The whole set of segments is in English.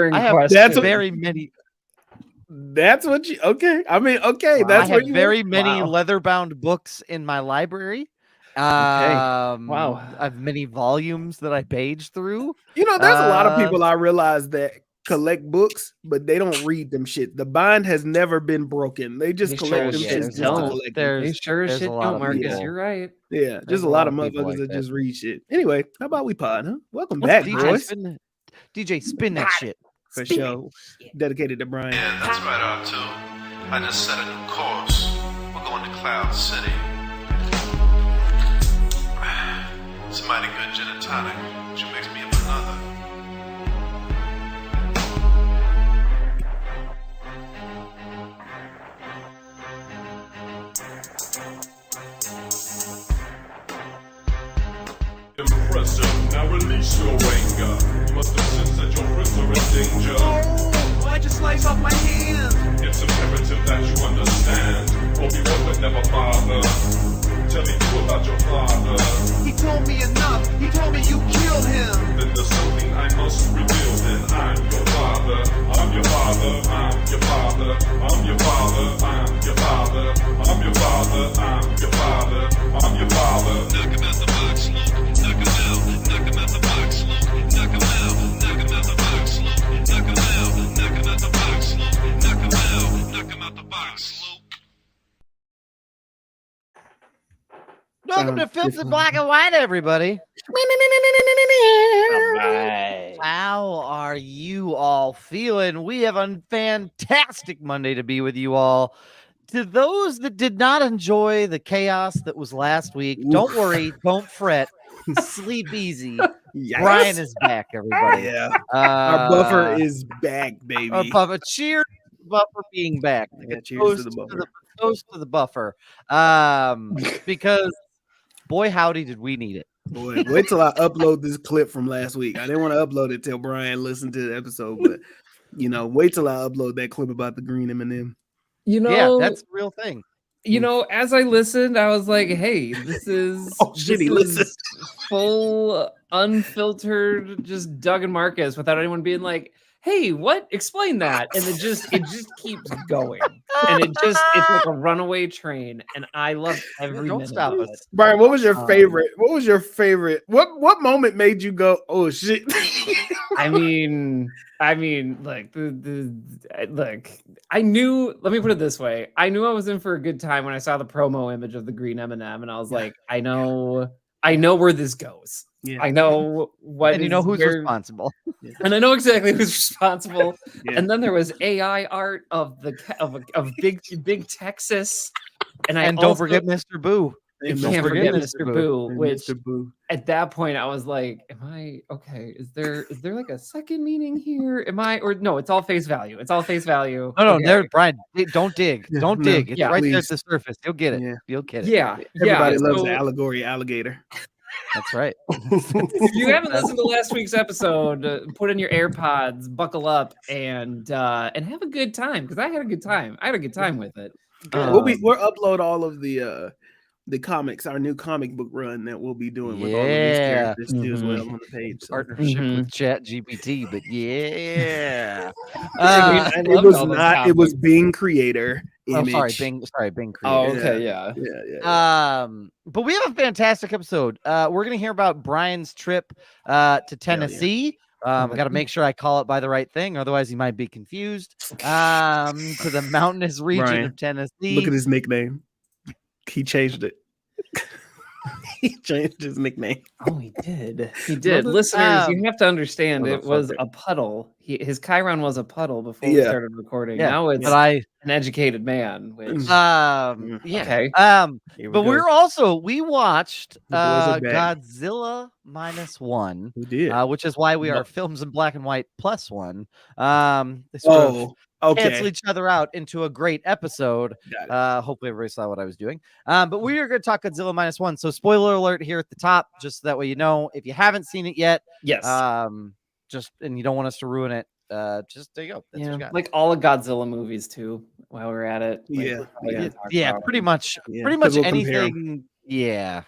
glaring I have question. very many. That's what you okay. I mean, okay, Wow. that's I what have you very many Wow. leather-bound books in my library. Wow. I have many volumes that I page through. You know, there's a lot of people I realize that collect books, but they don't read them shit. The bind has never been broken. They just They collect them sure shit as just to don't. collect them. They sure as there's shit a lot don't, of Marcus. people. You're right. Yeah, There's just a a lot lot of of people motherfuckers like that that. just read shit. Anyway, how about we pod, huh? Welcome Let's back, DJ boys. DJ, spin that shit. For sure. Dedicated to Brian. Yeah, that's right, R2. I just set a new course. We're going to Cloud City. It's a mighty good gin and tonic, which makes me up another. Impressive, now release your anger. You must have sensed that your friends are in danger. Oh, why'd you slice off my hand? It's imperative that you understand, or be what would never bother. Tell me you about your father. He told me enough. He told me you killed him. Then there's something I must reveal. Then I'm your father. I'm your father. I'm your father. I'm your father. I'm your father. I'm your father. I'm your father. I'm your father. Knock him out the box, Luke. Knock him out. Knock him out the box, Luke. Knock him out. Knock him out the box, Luke. Knock him out. Knock him out the box, Luke. Knock him out. Knock him out the box, Luke. Welcome to Films in Black and White, everybody. Right. How are you all feeling? We have a fantastic Monday to be with you all. To those that did not enjoy the chaos that was last week, don't worry, don't fret, sleep easy. Yikes. Brian is back, everybody. Yeah. Our buffer is back, baby. Our buffer. Cheers, to Buffer being back. Yeah, cheers to the buffer. Toast to the buffer. Because boy, howdy, did we need it. Boy, wait till I upload this clip from last week. I didn't want to upload it till Brian listened to the episode, but you know, wait till I upload that clip about the green M&M. You know, Yeah, that's the real thing. You know, as I listened, I was like, "Hey, this is full, unfiltered, just Doug and Marcus without anyone being like, hey, what? Explain that." And it just keeps going, and it's like a runaway train, and I love every Don't minute stop of us. it. Brian, what was your favorite? What was your favorite? What moment made you go, "Oh shit"? I mean, like look, I knew. Let me put it this way: I knew I was in for a good time when I saw the promo image of the green M&M, and I was like, I know where this goes. Yeah. I know what, And you know who's responsible. and I know exactly who's responsible. Yeah. And then there was AI art of big Texas, and Don't forget Mr. Boo. I And can't forget Mr. Boo, And which Mr. Boo. at that point I was like, am I okay? Is there like a second meaning here? Am I, or no, it's all face value. It's all face value. No, Okay. there, Brian. Don't dig. Yeah, Don't no, dig. It's yeah, right there please. at the surface. You'll get it. Yeah. You'll get it. Yeah. Everybody loves so the allegory alligator. That's right. if you haven't listened to last week's episode, put in your AirPods, buckle up, and have a good time, because I had a good time. I had a good time with it. We'll upload all of the comics, our new comic book run that we'll be doing with all of these Yeah. characters too, as well on the page. So. Partnership with Chat GPT, but yeah. I it loved was all those not. It was comics. Bing Creator. Image. Bing Creator. Oh, okay, yeah. Yeah. But we have a fantastic episode. We're gonna hear about Brian's trip to Tennessee. I got to make sure I call it by the right thing, otherwise he might be confused. To the mountainous region Brian, of Tennessee. Look at his nickname. He changed it. He changed his nickname. Oh, he did. He did. Listeners, you have to understand, it was motherfucker. a puddle. His Chiron was a puddle before we Yeah. started recording. Yeah, Now it's but an educated man. Which, yeah. okay. Here we But go. we watched The boys are back. Godzilla Minus One, We did. which is why we are Films in Black and White plus one. They sort of cancel each other out into a great episode. Hopefully everybody saw what I was doing. But we are going to talk Godzilla Minus One. So spoiler alert here at the top, just so that way you know. If you haven't seen it yet, Yes. and you don't want us to ruin it, just there you go. That's what you got. Like all of Godzilla movies too, while we're at it. Like, Yeah. we're probably gonna talk Yeah, about pretty it. much. Yeah, Pretty 'cause much we'll compare 'em. anything. Yeah.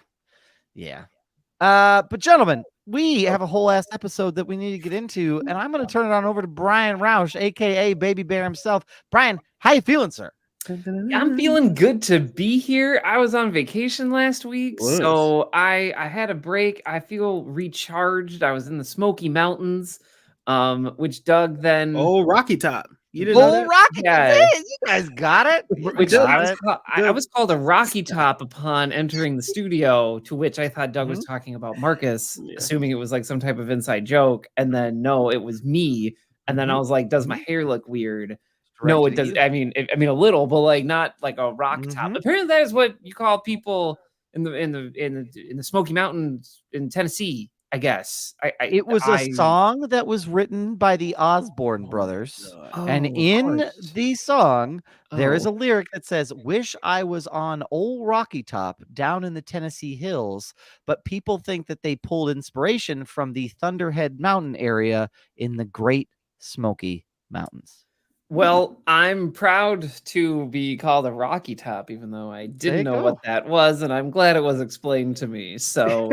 But gentlemen, we have a whole ass episode that we need to get into, and I'm going to turn it on over to Brian Roush, aka Baby Bear himself. Brian, how you feeling, sir? I'm feeling good to be here. I was on vacation last week, so I had a break. I feel recharged. I was in the Smoky Mountains, which Doug then Rocky Top. You didn't know that? Rocky, yeah, you guys got it. Which I was called a Rocky Top upon entering the studio, to which I thought Doug was talking about Marcus, assuming it was like some type of inside joke, and then no, it was me. And then I was like, does my hair look weird? No, it does. I mean, a little, but like not like a rock top. Apparently, that is what you call people in the Smoky Mountains in Tennessee. I guess it was a song that was written by the Osborne brothers, and in the song there is a lyric that says, "Wish I was on old Rocky Top down in the Tennessee hills," but people think that they pulled inspiration from the Thunderhead Mountain area in the Great Smoky Mountains. Well, I'm proud to be called a Rocky Top, even though I didn't know what that was, and I'm glad it was explained to me. So,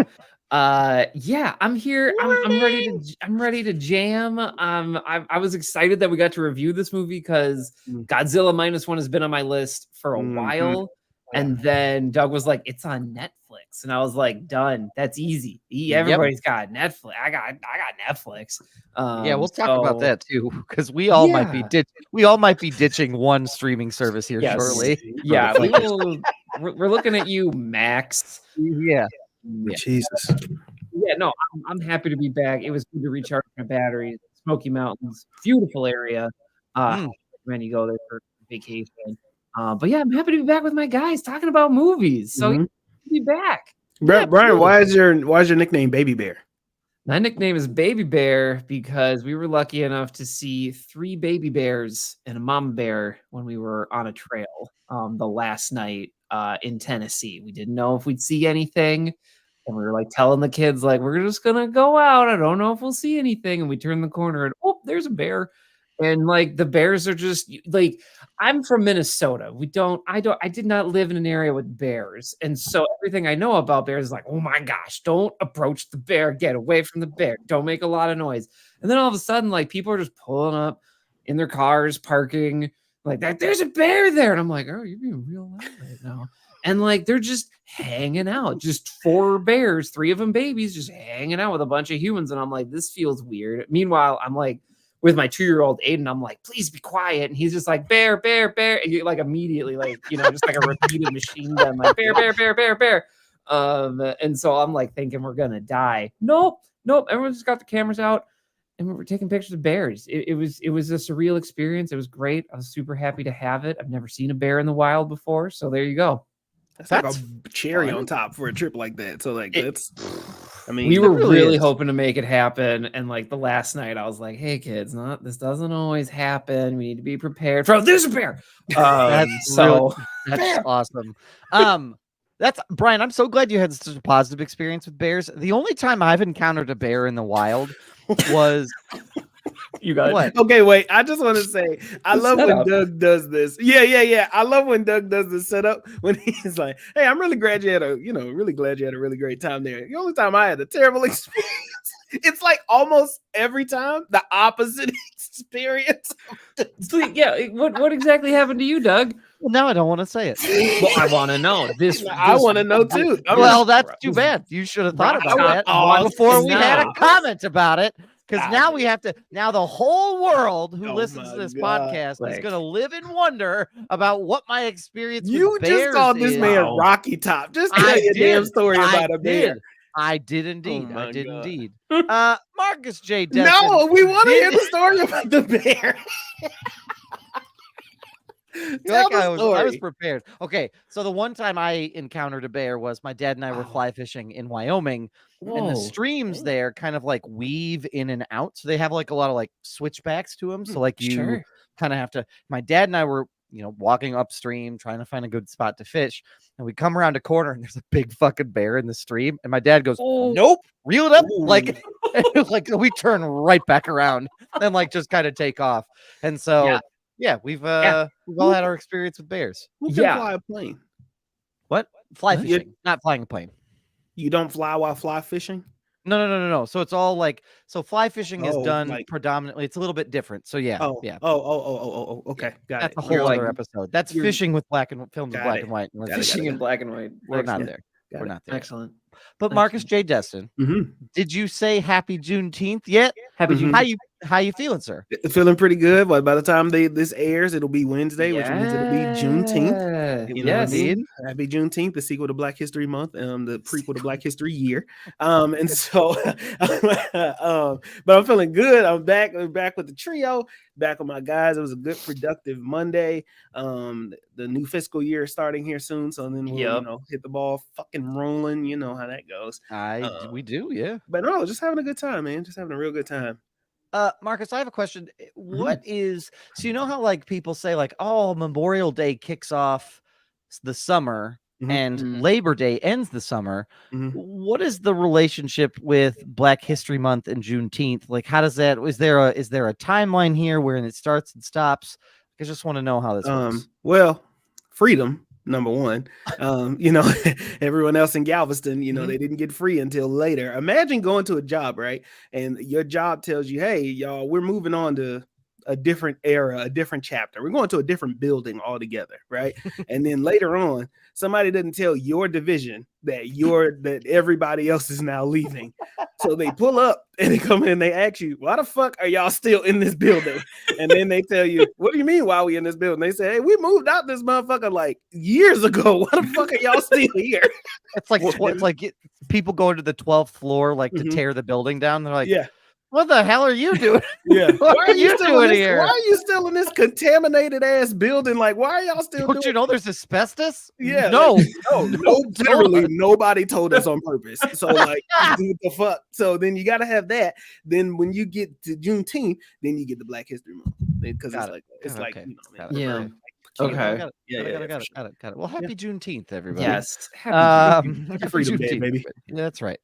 yeah, I'm here. I'm ready to jam. I was excited that we got to review this movie because Godzilla Minus One has been on my list for a while, and then Doug was like, "It's on Netflix," and I was like, "Done. That's easy. Everybody's got Netflix. I got Netflix." Yeah, we'll talk about that too, because we all might be ditching one streaming service here shortly. Yeah, we're looking at you, Max. Yeah. Jesus. Yeah, no, I'm happy to be back. It was good to recharge my batteries. Smoky Mountains, beautiful area. I recommend you go there for vacation. But yeah, I'm happy to be back with my guys talking about movies. So be back. Brian, why is your nickname Baby Bear? My nickname is Baby Bear because we were lucky enough to see 3 baby bears and a mama bear when we were on a trail the last night in Tennessee. We didn't know if we'd see anything, and we were like telling the kids, like, we're just gonna go out. I don't know if we'll see anything. And we turned the corner and there's a bear. And like the bears are just like, I'm from Minnesota. I did not live in an area with bears. And so everything I know about bears is like, oh my gosh, don't approach the bear. Get away from the bear. Don't make a lot of noise. And then all of a sudden, like people are just pulling up in their cars, parking like that. There's a bear there. And I'm like, oh, you're being real loud right now. And like, they're just hanging out, just 4 bears, 3 of them babies, just hanging out with a bunch of humans. And I'm like, this feels weird. Meanwhile, I'm like, with my 2-year-old Aiden, I'm like, please be quiet. And he's just like, bear, bear, bear. And you like immediately, like, just like a repeated machine gun, like bear, bear, bear, bear, bear. And so I'm like thinking we're going to die. Nope. Everyone just got the cameras out and we were taking pictures of bears. It was a surreal experience. It was great. I was super happy to have it. I've never seen a bear in the wild before. So there you go. That's like a cherry on top for a trip like that. So like we were really hoping to make it happen. And like the last night I was like, hey kids, this doesn't always happen. We need to be prepared for there's a bear. That's awesome. That's Brian. I'm so glad you had such a positive experience with bears. The only time I've encountered a bear in the wild was you got what? Okay, wait. I just want to say I love when Doug does this. Yeah. I love when Doug does this setup when he's like, "Hey, I'm really glad you had a really great time there." The only time I had a terrible experience. It's like almost every time the opposite experience. Yeah, what exactly happened to you, Doug? Well, now I don't want to say it. Well, I want to know. I want to know too. Well, that's too bad. You should have thought about that before we had a comment about it. Because now we have to. Now the whole world who listens to this podcast is going to live in wonder about what my experience. You just called this man Rocky Top. Just tell a damn story about a bear. I did indeed. Marcus J. Destin. No, we want to hear the story about the bear. I was prepared. Okay, so the one time I encountered a bear was my dad and I were fly fishing in Wyoming. And the streams there kind of like weave in and out. So they have like a lot of like switchbacks to them. So like you kind of have to, my dad and I were, walking upstream, trying to find a good spot to fish. And we come around a corner and there's a big fucking bear in the stream. And my dad goes, nope, reel it up. Like we turn right back around and like just kind of take off. And so, we've all had our experience with bears. Who can fly a plane? What? Fly fishing, not flying a plane. You don't fly while fly fishing? No. So it's all like, so fly fishing is done like predominantly. It's a little bit different. So yeah. Okay, got That's it. a whole other episode. That's fishing with films in black and white. Fishing in black and white. We're not there. We're not there. Excellent. But Marcus J. Destin, did you say happy Juneteenth yet? Happy Juneteenth. How you feeling, sir? Feeling pretty good. But by the time this airs, it'll be Wednesday, which means it'll be Juneteenth. Yes, happy Juneteenth, the sequel to Black History Month, the prequel to Black History Year. And so, but I'm feeling good. I'm back with the trio, back with my guys. It was a good, productive Monday. The new fiscal year is starting here soon, so then we'll hit the ball fucking rolling. You know how that goes. We do, yeah. But no, just having a good time, man. Just having a real good time. Marcus, I have a question. What is, so you know how like people say like, oh, Memorial Day kicks off the summer and Labor Day ends the summer. What is the relationship with Black History Month and Juneteenth? Like, how does that, is there a timeline here where it starts and stops? I just want to know how this works. Well, freedom. Number one, everyone else in Galveston, they didn't get free until later. Imagine going to a job, right? And your job tells you, hey, y'all, we're moving on to a different era, a different chapter. We're going to a different building altogether, right? And then later on, somebody doesn't tell your division that everybody else is now leaving. So they pull up and they come in and they ask you, why the fuck are y'all still in this building? And then they tell you, what do you mean why we in this building? They say, hey, we moved out this motherfucker like years ago. Why the fuck are y'all still here? It's like people go to the 12th floor like to tear the building down. They're like, yeah. What the hell are you doing? Yeah. What are you doing here? Why are you still in this contaminated ass building? Like, why are y'all still Don't you know there's asbestos? Yeah. No. Literally nobody told us on purpose. So like, what the fuck? So then you got to have that. Then when you get to Juneteenth, then you get the Black History Month. Because it's like, yeah. Okay. Got it. Well, happy Juneteenth, everybody. Yes. Happy Freedom Day, baby. That's right.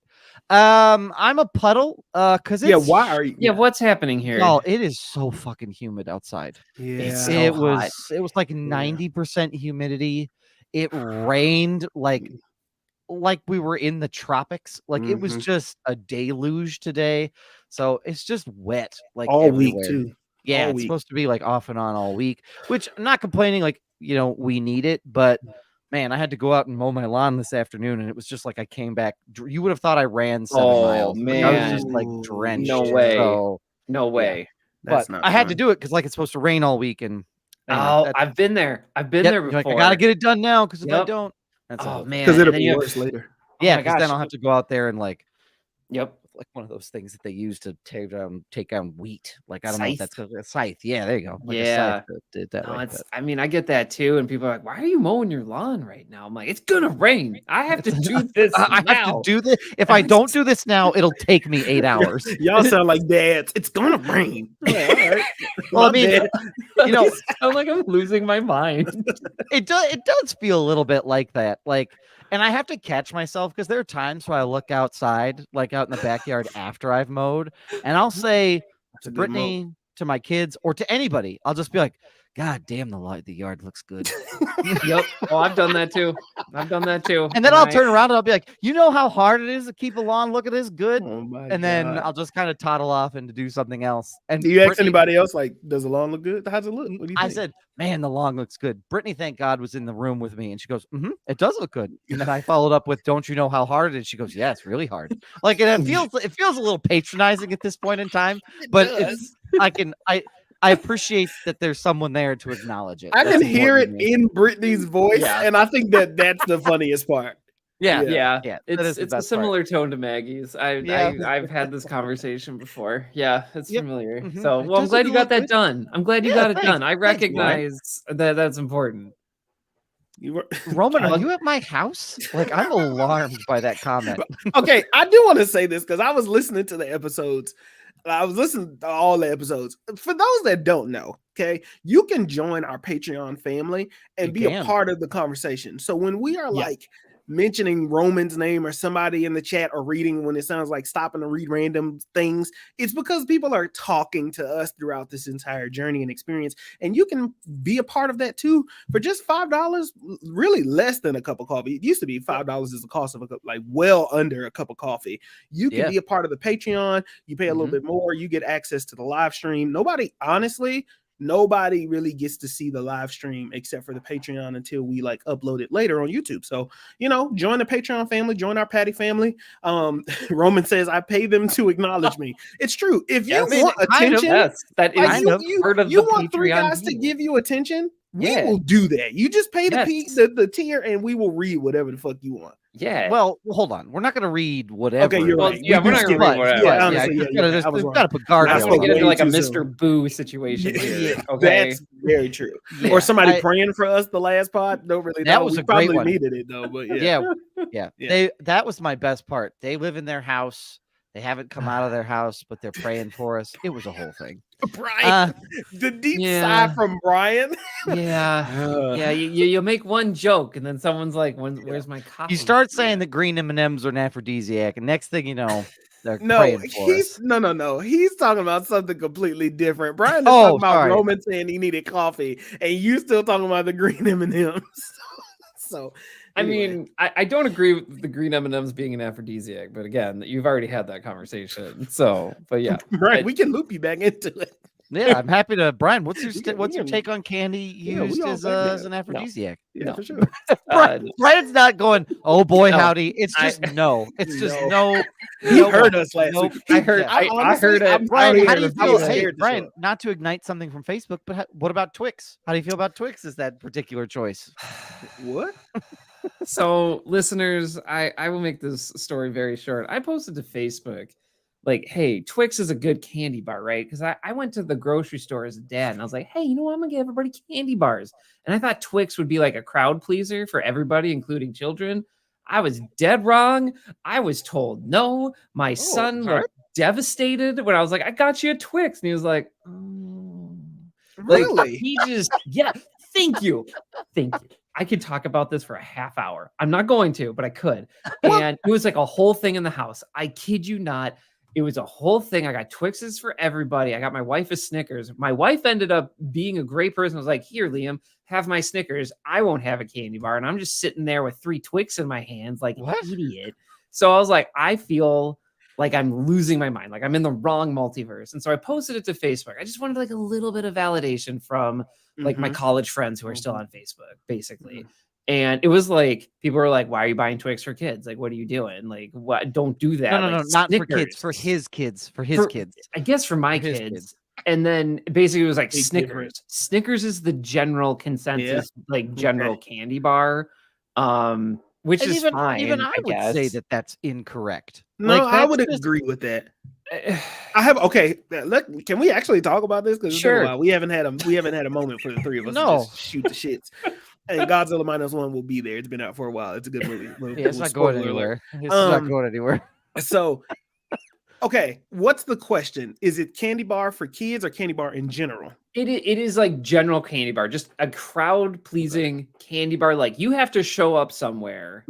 I'm a puddle because why are you? Yeah, what's happening here? Oh, it is so fucking humid outside. Yeah, it was like 90% humidity. It rained like we were in the tropics. Like it was just a deluge today. So it's just wet like all everywhere. Week too. Yeah, it's supposed to be like off and on all week, which I'm not complaining. Like, we need it, but man, I had to go out and mow my lawn this afternoon, and it was just like I came back. You would have thought I ran 7 miles. Man, I was just like drenched. No way. So, no way. But I had to do it because like it's supposed to rain all week, and I've been there. I've been there before. Like, I gotta get it done now because if I don't, that's man, because it'll be worse later. Yeah, because then I'll have to go out there and like. Yep. Like one of those things that they use to take down wheat. Like, I don't know if that's a scythe. Yeah, there you go. Like yeah. I mean, I get that too. And people are like, why are you mowing your lawn right now? I'm like, it's going to rain. I have to do this now. I have to do this. If I don't do this now, it'll take me 8 hours. Y'all sound like dads. It's going to rain. Like, all right. Well, I mean, I sound like I'm losing my mind. It does feel a little bit like that. Like, and I have to catch myself because there are times where I look outside, like out in the backyard after I've mowed, and I'll say to Brittany, to my kids, or to anybody, I'll just be like, God damn, the yard looks good. Yep. Oh, I've done that too. And then I'll turn around and I'll be like, you know how hard it is to keep a lawn looking this good? Oh my and then I'll just kind of toddle off and to do something else. And do you ask anybody else, like, does the lawn look good? How's it look? What do you think? I said, man, the lawn looks good. Brittany, thank God, was in the room with me. And she goes, it does look good. And then I followed up with, don't you know how hard it is? She goes, yeah, it's really hard. Like, and it feels a little patronizing at this point in time, but I appreciate that there's someone there to acknowledge it. I can hear it in Brittany's voice, and I think that's the funniest part. Yeah. It's a similar tone to Maggie's. I've had this conversation before. Yeah, it's familiar. So, well, I'm glad you got that done. I'm glad you got it done. I recognize that that's important. Roman, are you at my house? Like, I'm alarmed by that comment. Okay, I do want to say this because I was listening to the episodes. I was listening to all the episodes. For those that don't know, okay, you can join our Patreon family and be a part of the conversation. So when we are like mentioning Roman's name or somebody in the chat or reading when it sounds like stopping to read random things, it's because people are talking to us throughout this entire journey and experience. And you can be a part of that too for just $5, really less than a cup of coffee. It used to be $5 is the cost of a cup, like well under a cup of coffee. You can be a part of the Patreon. You pay a little bit more. You get access to the live stream. Nobody really gets to see the live stream except for the Patreon until we like upload it later on YouTube. So, join the Patreon family, join our Patty family. Roman says, I pay them to acknowledge me. It's true. If you want attention, that is part of you the want Patreon 3 guys deal. to give you attention. We will do that. You just pay the tier and we will read whatever the fuck you want. Yeah. Well, hold on. We're not going to read whatever. Okay, you're right. Yeah, we're not going to read whatever. Yeah, honestly, we've got to put guardrails. I want to get into like a Mr. Boo situation here. Okay, that's very true. Or somebody praying for us the last pod. Don't really. That was a great one. Needed it though, but that was my best part. They live in their house. They haven't come out of their house, but they're praying for us. It was a whole thing. Brian, the deep sigh from Brian. You make one joke and then someone's like, "Where's my coffee?" You start saying that green M&Ms are an aphrodisiac, and next thing you know, they're no. He's talking about something completely different. Brian is talking about Roman saying he needed coffee, and you still talking about the green M&Ms. So. Anyway. I mean, I don't agree with the green M&Ms being an aphrodisiac, but again, you've already had that conversation. So, but yeah, right, we can loop you back into it. Yeah, I'm happy to. Brian, what's your take on candy used as an aphrodisiac? Yeah, for sure. Brian's not going, oh boy, howdy. It's just no. It's just no. He heard us last week. I heard it. Brian, how do you feel? Hey, Brian, not to ignite something from Facebook, but what about Twix? How do you feel about Twix? Is that particular choice? What? So, listeners, I will make this story very short. I posted to Facebook, like, hey, Twix is a good candy bar, right? Because I went to the grocery store as a dad, and I was like, hey, you know what? I'm going to give everybody candy bars. And I thought Twix would be like a crowd pleaser for everybody, including children. I was dead wrong. I was told no. My son looked devastated when I was like, I got you a Twix. And he was like, oh. Really? Like, he just, thank you. Thank you. I could talk about this for a half hour. I'm not going to, but I could. And it was like a whole thing in the house. I kid you not. It was a whole thing. I got Twixes for everybody. I got my wife a Snickers. My wife ended up being a great person. I was like, here, Liam, have my Snickers. I won't have a candy bar. And I'm just sitting there with 3 Twix in my hands like an idiot. So I was like, I feel like I'm losing my mind. Like I'm in the wrong multiverse. And so I posted it to Facebook. I just wanted like a little bit of validation from like my college friends who are still on Facebook, basically. And it was like, people were like, why are you buying Twix for kids? Like, what are you doing? Like, what? Don't do that. No, like, not for kids, for his kids, kids. I guess for my kids. And then basically it was like Snickers. Snickers is the general consensus, like general candy bar. Which is fine. Even I would say that that's incorrect. No, like, I would agree with that. Can we actually talk about this? Because sure, we haven't had a moment for the three of us to just shoot the shits. And Godzilla Minus One will be there. It's been out for a while. It's a good movie. It's not going anywhere. It's not going anywhere. So, okay, what's the question? Is it candy bar for kids or candy bar in general? It is like general candy bar, just a crowd pleasing candy bar. Like you have to show up somewhere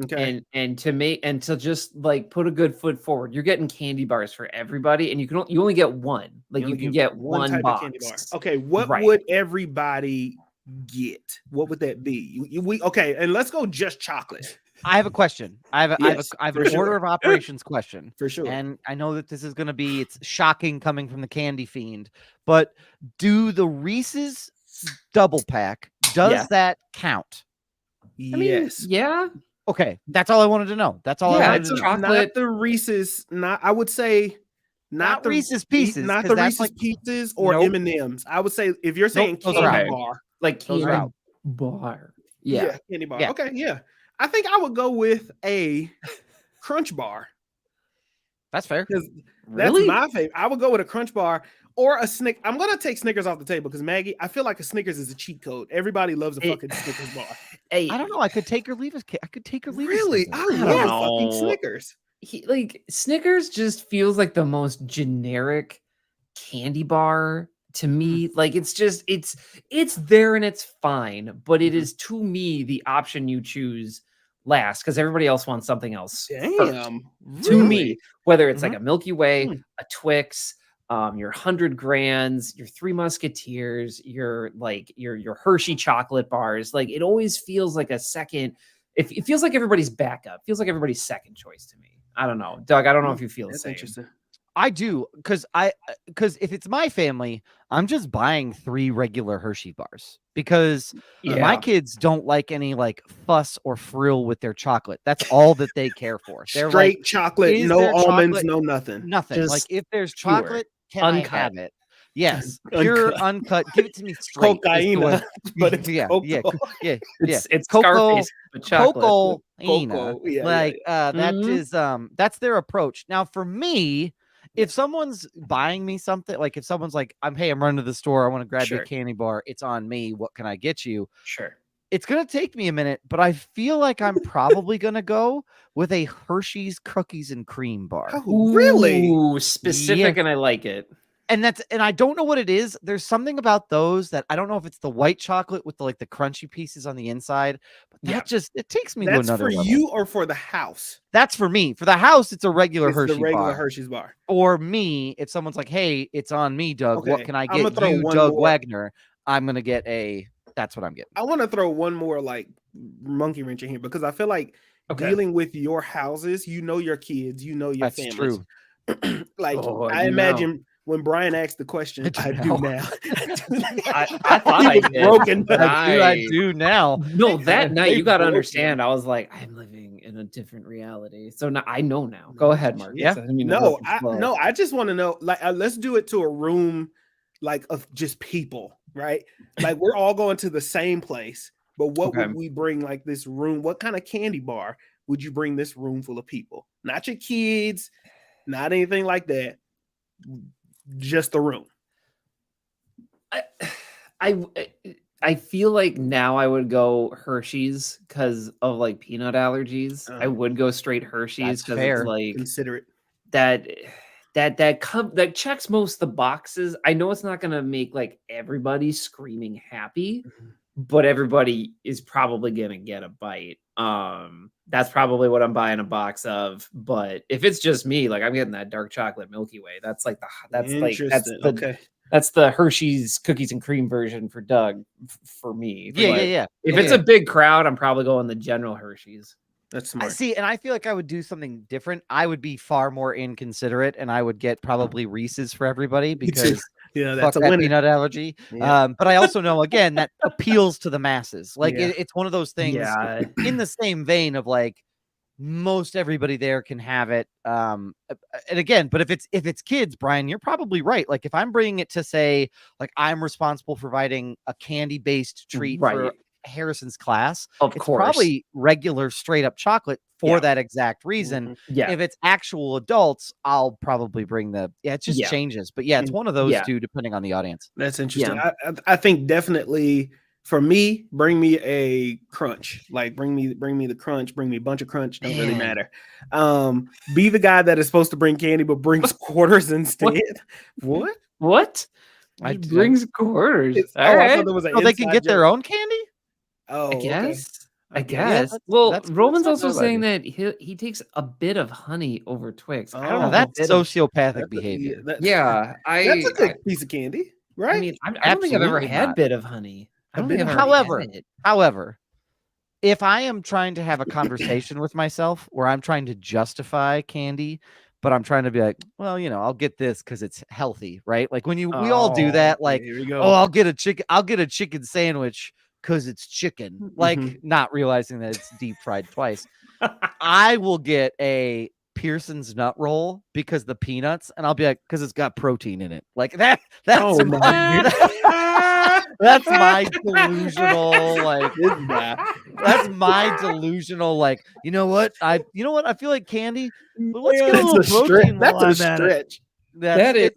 and to just like put a good foot forward. You're getting candy bars for everybody, and you only get one. Like you can get one type box. Of candy bar. Okay, what would everybody get? What would that be? Okay, and let's go just chocolate. I have a question. I have an order of operations question. For sure. And I know that this is going to be, it's shocking coming from the candy fiend, but do the Reese's double pack, does that count? Yes. Yeah. Okay. That's all I wanted to know. That's all I wanted to know. Chocolate. Not the Reese's, I would say not the Reese's Pieces. Not the Reese's Pieces or M&M's. I would say if you're saying candy bar. Like candy bar. Yeah. Candy bar. Yeah. Okay, yeah. I think I would go with a Crunch bar. That's fair. Because that's my favorite. I would go with a Crunch bar or a Snick. I'm gonna take Snickers off the table because Maggie, I feel like a Snickers is a cheat code. Everybody loves a fucking Snickers bar. Hey, I don't know. I could take or leave I could take or leave. Really? I love fucking Snickers. Snickers just feels like the most generic candy bar to me. Like it's there and it's fine, but it is to me the option you choose last because everybody else wants something else. Damn. To me, whether it's like Mhm. a Milky Way, a Twix, your 100 Grands, your Three Musketeers, your Hershey chocolate bars, like it always feels like a second. It feels like everybody's backup. Feels like everybody's second choice to me. I don't know, Doug. I don't know if you feel the That's same. interesting. I do, because if it's my family, I'm just buying 3 regular Hershey bars because my kids don't like any like fuss or frill with their chocolate. That's all that they care for. They're Straight like, chocolate, is no there almonds, chocolate? no nothing. Nothing. Just Like if there's pure, chocolate, can uncut. I have it? Yes, pure uncut. Give it to me straight. is the way- Cocaine, but it's yeah, cocoa. It's Cocoa, Scarface with chocolate. cocoa. Yeah, Like that Mhm. is that's their approach. Now for me, if someone's buying me something, like if someone's like, I'm running to the store, I want to grab you a candy bar, it's on me. What can I get you? Sure. It's gonna take me a minute, but I feel like I'm probably gonna go with a Hershey's cookies and cream bar. Oh, really? Ooh, specific, and I like it. And I don't know what it is. There's something about those that I don't know if it's the white chocolate with the crunchy pieces on the inside, but that just it takes me to another level. That's for you or for the house? That's for me. For the house, it's a regular It's Hershey the regular bar. Hershey's bar. For me, if someone's like, "Hey, it's on me, Doug. Okay, what can I I'ma get throw you, one Doug more. Wagner?" I'm gonna get that's what I'm getting. I want to throw one more like monkey wrench in here because I feel like dealing with your houses, you know your kids, you know your That's families. true. Like I I imagine when Brian asked the question, I do now. I thought I did. Broken, but I do now. No, that night you got to broken. understand. I was like, I'm living in a different reality. So now I know now. Go ahead, Mark. Yeah. I just want to know. Like, let's do it to a room, like of just people, right? Like we're all going to the same place, but what would we bring? Like this room? What kind of candy bar would you bring this room full of people? Not your kids, not anything like that. Just the room. I feel like now I would go Hershey's because of like peanut allergies. I would go straight Hershey's because it's like considerate. That checks most of the boxes. I know it's not gonna make like everybody screaming happy, but everybody is probably gonna get a bite. That's probably what I'm buying a box of. But if it's just me, like I'm getting that dark chocolate Milky Way. That's the Hershey's cookies and cream version for Doug for me. Yeah. If it's a big crowd, I'm probably going the General Hershey's. That's smart. See, and I feel like I would do something different. I would be far more inconsiderate, and I would get probably Reese's for everybody because that's a that winner. Peanut allergy. Yeah. But I also know again that appeals to the masses. Like Yeah. it's one of those things in the same vein of like most everybody there can have it. And again, but if it's kids, Brian, you're probably right. Like if I'm bringing it to say, like I'm responsible for providing a candy-based treat for Harrison's class, it's probably regular straight up chocolate for that exact reason. If it's actual adults, I'll probably bring it just changes. But it's one of those two depending on the audience. That's interesting. I think definitely for me, bring me a crunch. Like bring me the crunch, bring me a bunch of crunch. Don't really matter. Be the guy that is supposed to bring candy but brings quarters instead. What? He brings quarters. I thought there was they can get their own candy. Oh, I guess. Well, Roman's also saying that he takes a bit of honey over Twix. I don't know. That's sociopathic behavior. That's a good piece of candy, right? I mean, I don't think I've ever had bit of honey. However, if I am trying to have a conversation with myself where I'm trying to justify candy, but I'm trying to be like, well, I'll get this because it's healthy, right? Like when we all do that, like, I'll get a chicken sandwich because it's chicken, like not realizing that it's deep fried twice. I will get a Pearson's nut roll because the peanuts, and I'll be like, because it's got protein in it. Like that's that's my delusional, like that's my delusional, like, you know what? I feel like candy, but let's get a little protein. That's a stretch. It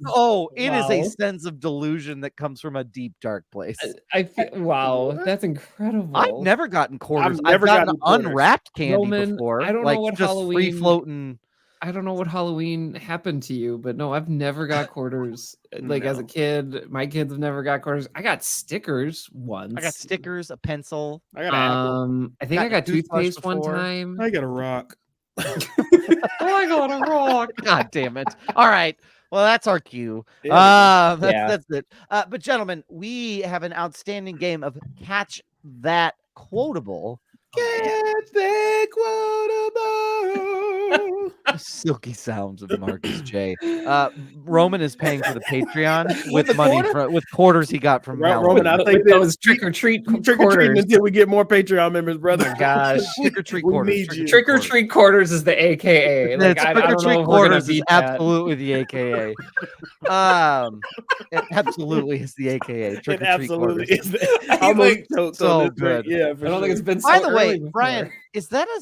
is a sense of delusion that comes from a deep, dark place. I feel that's incredible. I've never gotten quarters. I've gotten unwrapped candy before. I don't know what just Halloween free floating. I don't know what Halloween happened to you, but no, I've never got quarters. Like as a kid, my kids have never got quarters. I got stickers once. I got stickers, a pencil. I got an apple. I think I got toothpaste one time. I got a rock. I got a rock. God damn it. All right. Well, that's our cue. Yeah. That's it. But gentlemen, we have an outstanding game of Catch That Quotable. Catch that quotable. Silky sounds of Marcus J. Roman is paying for the Patreon with money with quarters he got from Roman. I think that was trick or treat quarters until we get more Patreon members, brother. Oh my gosh, trick or treat quarters. Trick or treat quarters is the AKA. Like, trick or treat quarters is absolutely the AKA. It absolutely is the AKA. Trick or treat quarters. Is so good. Yeah, I don't think it's been. By the way, Brian, is that a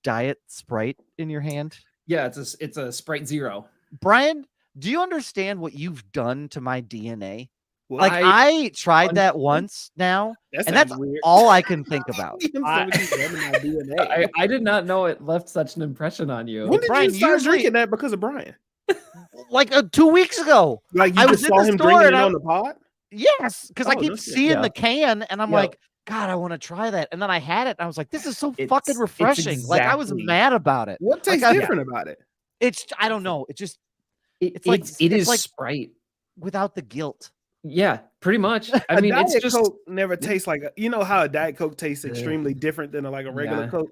Diet Sprite in your hand? Yeah, it's a Sprite Zero. Brian, do you understand what you've done to my DNA? Well, like I tried that once now, and that's weird. all I can think about. I did not know it left such an impression on you. When did you start drinking that because of Brian? Like 2 weeks ago. Like you just saw him drinking it on the pod? Yes, because I keep seeing the can, and I'm like, God, I want to try that. And then I had it, and I was like, this is so fucking refreshing. Exactly. Like I was mad about it. What tastes different about it? It's I don't know. It just it's like Sprite without the guilt. Yeah, pretty much. I mean, it's just Coke never tastes like you know how a Diet Coke tastes extremely different than a regular Coke,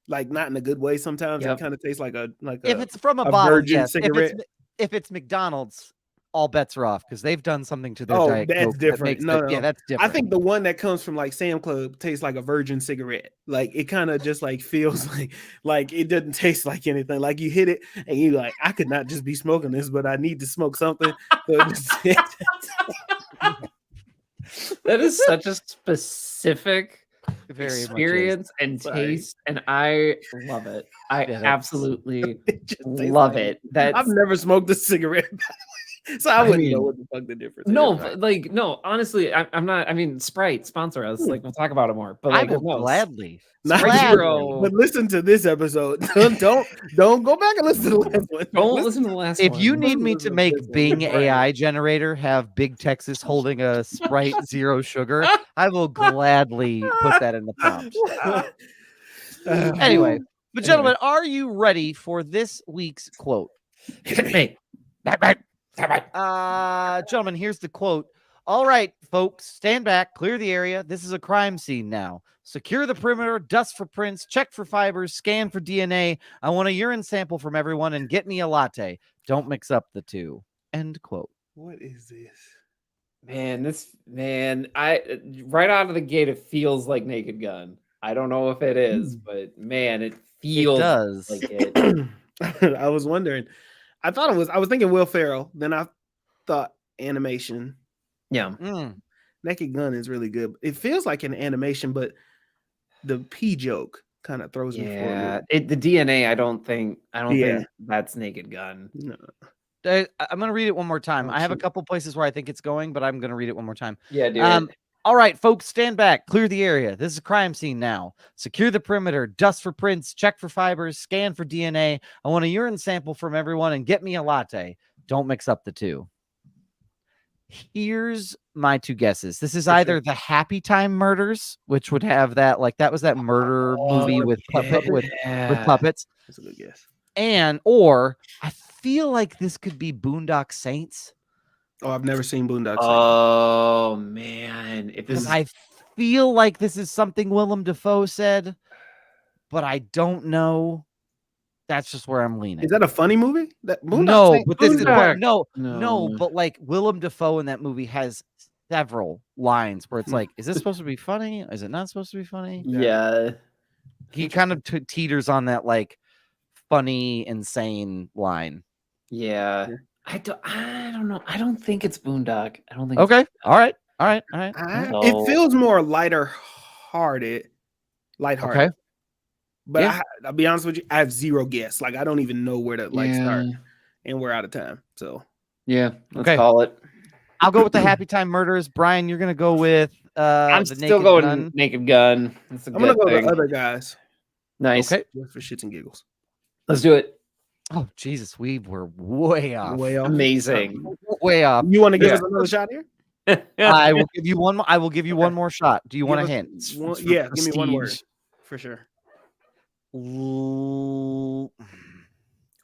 like not in a good way. Sometimes it kind of tastes like if it's from a bottle, virgin cigarette. If it's McDonald's, all bets are off because they've done something to their Diet Coke. That's different. No, that's different. I think the one that comes from like Sam Club tastes like a virgin cigarette. Like it kind of just like feels like it doesn't taste like anything. Like you hit it and you like, I could not just be smoking this, but I need to smoke something. That is such a specific experience and taste, and I love it. I absolutely love it. I've never smoked a cigarette. So I wouldn't know what the fuck the difference is. No, honestly, I'm not. I mean, Sprite, sponsor us. Like, we'll talk about it more. But like, I will gladly. But listen to this episode. Don't go back and listen to the last one. Don't listen to the last one. If you need me to make Bing AI generator have Big Texas holding a Sprite Zero Sugar, I will gladly put that in the prompt. Anyway, but gentlemen, are you ready for this week's quote? Hit me. Gentlemen, here's the quote. All right, folks, stand back, clear the area. This is a crime scene now. Secure the perimeter, dust for prints, check for fibers, scan for DNA. I want a urine sample from everyone and get me a latte. Don't mix up the two. End quote. What is this? Man, I right out of the gate, it feels like Naked Gun. I don't know if it is, but man, it feels like it. I was wondering. I was thinking Will Ferrell. Then I thought animation. Yeah. Naked Gun is really good. It feels like an animation, but the P joke kind of throws me for a loop. The DNA, I don't think that's Naked Gun. No. I'm going to read it one more time. I have a couple places where I think it's going, but I'm going to read it one more time. Yeah, dude. All right, folks, stand back. Clear the area. This is a crime scene now. Secure the perimeter. Dust for prints. Check for fibers. Scan for DNA. I want a urine sample from everyone and get me a latte. Don't mix up the two. Here's my two guesses. This is either the Happy Time Murders, which would have that, like that was that murder movie with puppets. That's a good guess. Or I feel like this could be Boondock Saints. Oh, I've never seen Boondock Saints. Oh man, I feel like this is something Willem Dafoe said, but I don't know. That's just where I'm leaning. Is that a funny movie? But like Willem Dafoe in that movie has several lines where it's like, is this supposed to be funny? Is it not supposed to be funny? Yeah. He kind of teeters on that like funny, insane line. Yeah. I don't know. I don't think it's Boondock. I don't think. Okay. All right. It feels more lighthearted. Okay. But I'll be honest with you, I have zero guess. Like I don't even know where to start, and we're out of time. So let's call it. I'll go with the Happy Time Murders. Brian, you're gonna go with I'm the still going Naked Gun. I'm gonna go with the other guys. Nice. Okay. Just for shits and giggles. Let's do it. Oh Jesus, we were way off. Way off. Amazing. Way off. You want to give us another shot here? I will give you one. I will give you one more shot. Do you want a hint? Yeah, give me one word for sure.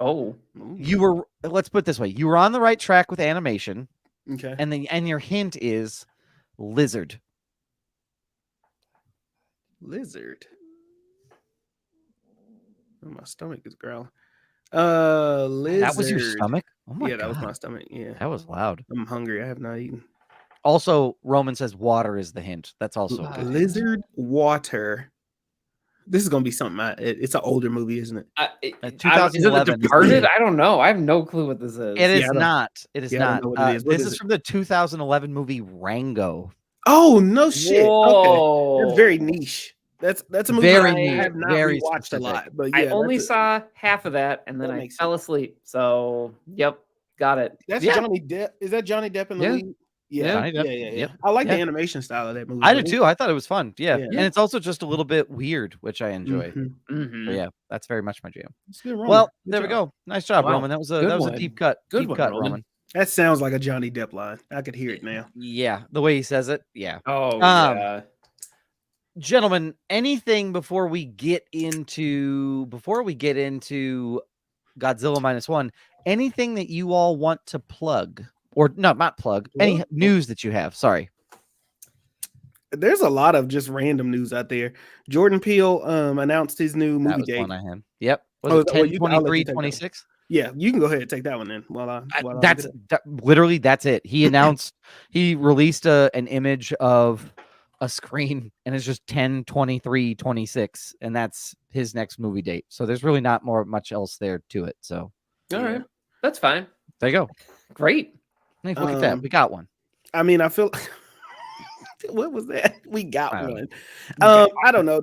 Oh, You were. Let's put it this way: you were on the right track with animation. Okay. And your hint is lizard. Lizard. Oh, my stomach is growling. Lizard. That was your stomach? Oh my God. That was my stomach. Yeah. That was loud. I'm hungry. I have not eaten. Also, Roman says water is the hint. That's also a good lizard water. This is gonna be something. It's an older movie, isn't it? 2011. Is it Departed? I don't know. I have no clue what this is. It is not. It is I not. don't know what it is. What This is is from the 2011 movie Rango. Oh no shit! Whoa. Okay, that's very niche. That's a movie Very I niche, have not very watched a specific. lot. But yeah, I only saw half of that, and then That I makes fell asleep. So, yep, got it. That's Yeah. Johnny Depp. Is that Johnny Depp in the Yeah. lead? Johnny Depp. Yeah. Yep. I like Yeah. the animation style of that movie. I did too. I thought it was fun. Yeah. Yeah. And it's also just a little bit weird, which I enjoy. Mhm. Mhm. So yeah, that's very much my jam. It's good, Roman. Well, Good there we job. go. Nice job, Wow. Roman. That was a Good one. deep cut. Good deep one, cut, Roman. That sounds like a Johnny Depp line. I could hear it now. Yeah, the way he says it. Yeah. Oh, yeah. Gentlemen, anything before we get into Godzilla Minus One, anything that you all want to plug? Or no, not plug. Any news that you have. Sorry. There's a lot of just random news out there. Jordan Peele announced his new That movie was date. one I had. Yep. Was Oh, it well, 10, I'll let you 23, take that one. 26? Yeah, you can go ahead and take that one then. That's literally that's it. He announced he released an image of a screen and it's just 10, 23, 26, and that's his next movie date. So there's really not much else there to it. So All right. That's fine. there you go. Great. Hey, look at that. We got one. I mean, I feel what was that? We got I don't one. I don't know.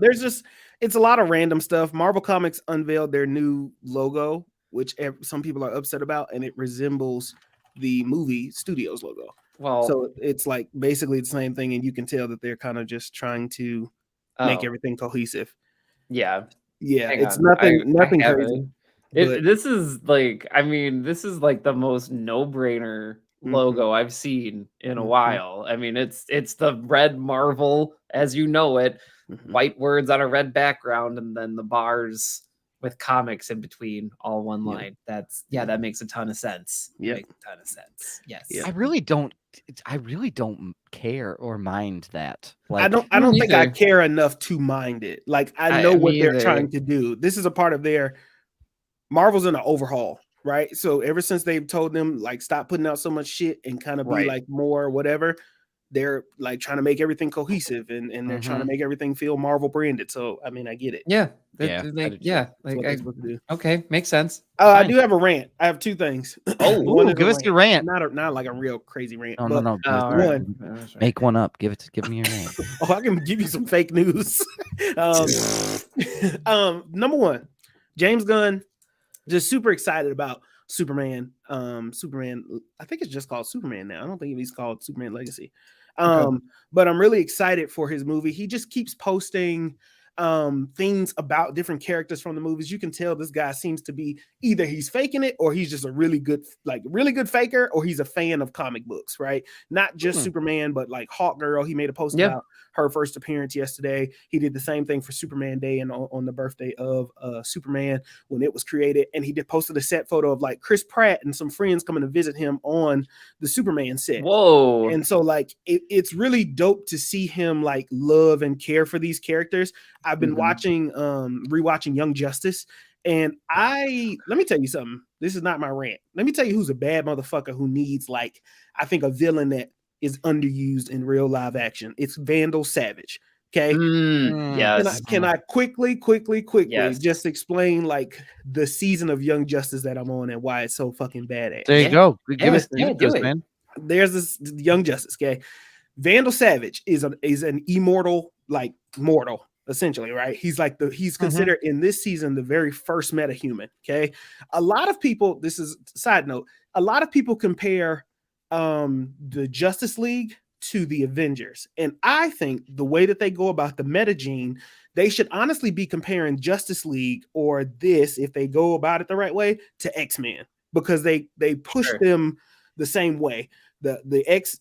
It's a lot of random stuff. Marvel Comics unveiled their new logo, which some people are upset about, and it resembles the movie studios logo. Well, So it's like basically the same thing, and you can tell that they're kind of just trying to make everything cohesive. yeah. Yeah, Hang it's on. nothing I have crazy. it. This is like, I mean, this is like the most no-brainer logo I've seen in a while. I mean, it's the red Marvel as you know it, white words on a red background, and then the bars with comics in between, all one line. That makes a ton of sense. Yeah, makes a ton of sense. Yes. I really don't care or mind that. Like, I don't think I care enough to mind it. Like I know what they're trying to do. This is a part of their Marvel's in an overhaul, right? So ever since they've told them like stop putting out so much shit and kind of be like more whatever, they're like trying to make everything cohesive and they're trying to make everything feel Marvel branded. So I mean, I get it. Yeah. Okay, makes sense. I do have a rant. I have two things. Oh, give us your rant. Not like a real crazy rant. No. Make one up. Give me your rant. Oh, I can give you some fake news. Number one, James Gunn, just super excited about Superman. Superman, I think it's just called Superman now. I don't think he's called Superman Legacy. But I'm really excited for his movie. He just keeps posting things about different characters from the movies. You can tell this guy seems to be either he's faking it or he's just a really good faker, or he's a fan of comic books, right? Not just Superman, but like Hawkgirl. He made a post about her first appearance yesterday. He did the same thing for Superman Day and on the birthday of Superman when it was created. And he posted a set photo of like Chris Pratt and some friends coming to visit him on the Superman set. Whoa. And so like it's really dope to see him like love and care for these characters. I've been rewatching Young Justice, and let me tell you something. This is not my rant. Let me tell you who's a bad motherfucker who needs like I think a villain that is underused in real live action. It's Vandal Savage. Okay. Yes. Can I quickly just explain like the season of Young Justice that I'm on and why it's so fucking badass? There you go. Give us, man. There's this Young Justice. Okay. Vandal Savage is an immortal, like mortal. Essentially, right? He's like he's considered in this season the very first metahuman. Okay, a lot of people. This is a side note. A lot of people compare the Justice League to the Avengers. And I think the way that they go about the metagene, they should honestly be comparing Justice League or this, if they go about it the right way, to X-Men, because they push them the same way. The X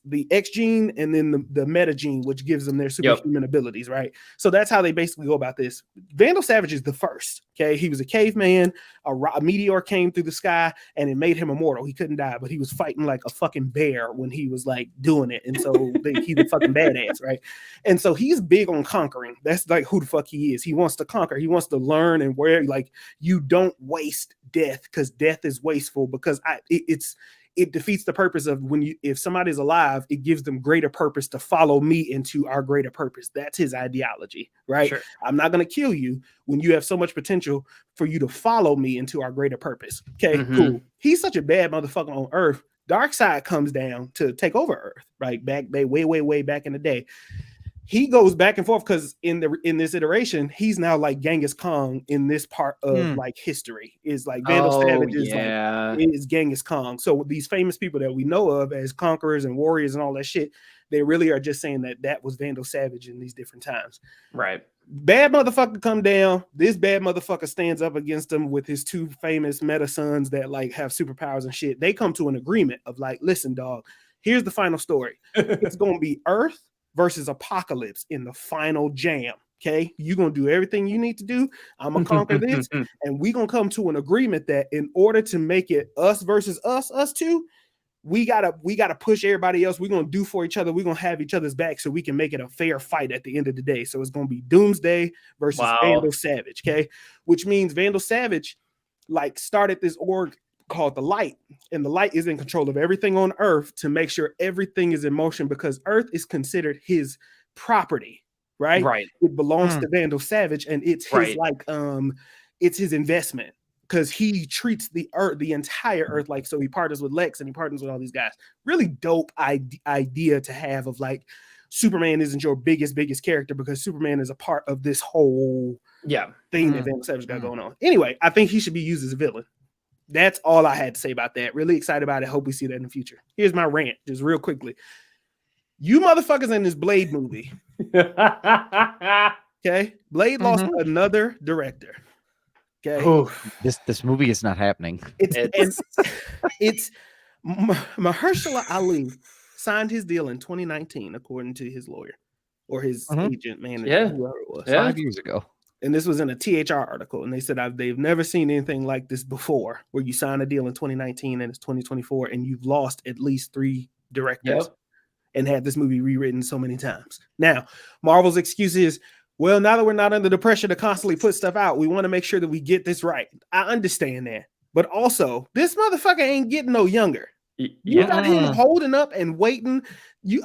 gene and then the meta gene, which gives them their superhuman abilities, right? So that's how they basically go about this. Vandal Savage is the first. Okay, he was a caveman. A meteor came through the sky and it made him immortal. He couldn't die, but he was fighting like a fucking bear when he was like doing it, and so he's a fucking badass, right? And so he's big on conquering. That's like who the fuck he is. He wants to conquer. He wants to learn, and where like you don't waste death, because death is wasteful, because it defeats the purpose of if somebody's alive, it gives them greater purpose to follow me into our greater purpose. That's his ideology, right? Sure. I'm not going to kill you when you have so much potential for you to follow me into our greater purpose. Okay, cool. He's such a bad motherfucker on Earth. Darkseid comes down to take over Earth, right? Way back in the day. He goes back and forth because in this iteration, he's now like Genghis Khan in this part of like history. Is like Vandal Savage is like is Genghis Khan. So these famous people that we know of as conquerors and warriors and all that shit, they really are just saying that was Vandal Savage in these different times. Right. Bad motherfucker come down. This bad motherfucker stands up against him with his two famous meta sons that like have superpowers and shit. They come to an agreement of like, listen, dog, here's the final story. It's gonna be Earth versus Apocalypse in the final jam. Okay, you're gonna do everything you need to do. I'm gonna conquer this, and we're gonna come to an agreement that in order to make it us versus us two, we gotta push everybody else. We're gonna do for each other. We're gonna have each other's back so we can make it a fair fight at the end of the day. So it's gonna be Doomsday versus Vandal Savage. Okay, which means Vandal Savage like started this org called the Light, and the Light is in control of everything on Earth to make sure everything is in motion, because Earth is considered his property, right? It belongs to Vandal Savage, and it's his like it's his investment, because he treats the Earth, the entire Earth, like, so he partners with Lex and he partners with all these guys. Really dope idea to have, of like Superman isn't your biggest character, because Superman is a part of this whole thing that Vandal Savage got going on. Anyway, I think he should be used as a villain. That's all I had to say about that. Really excited about it. Hope we see that in the future. Here's my rant, just real quickly. You motherfuckers in this Blade movie. Okay? Blade lost another director. Okay? This movie is not happening. It's Mahershala Ali signed his deal in 2019, according to his lawyer or his agent, manager, whoever it was. 5 years ago. And this was in a THR article, and they said they've never seen anything like this before, where you sign a deal in 2019 and it's 2024, and you've lost at least 3 directors and had this movie rewritten so many times. Now, Marvel's excuse is, well, now that we're not under the pressure to constantly put stuff out, we want to make sure that we get this right. I understand that, but also this motherfucker ain't getting no younger. You got him holding up and waiting.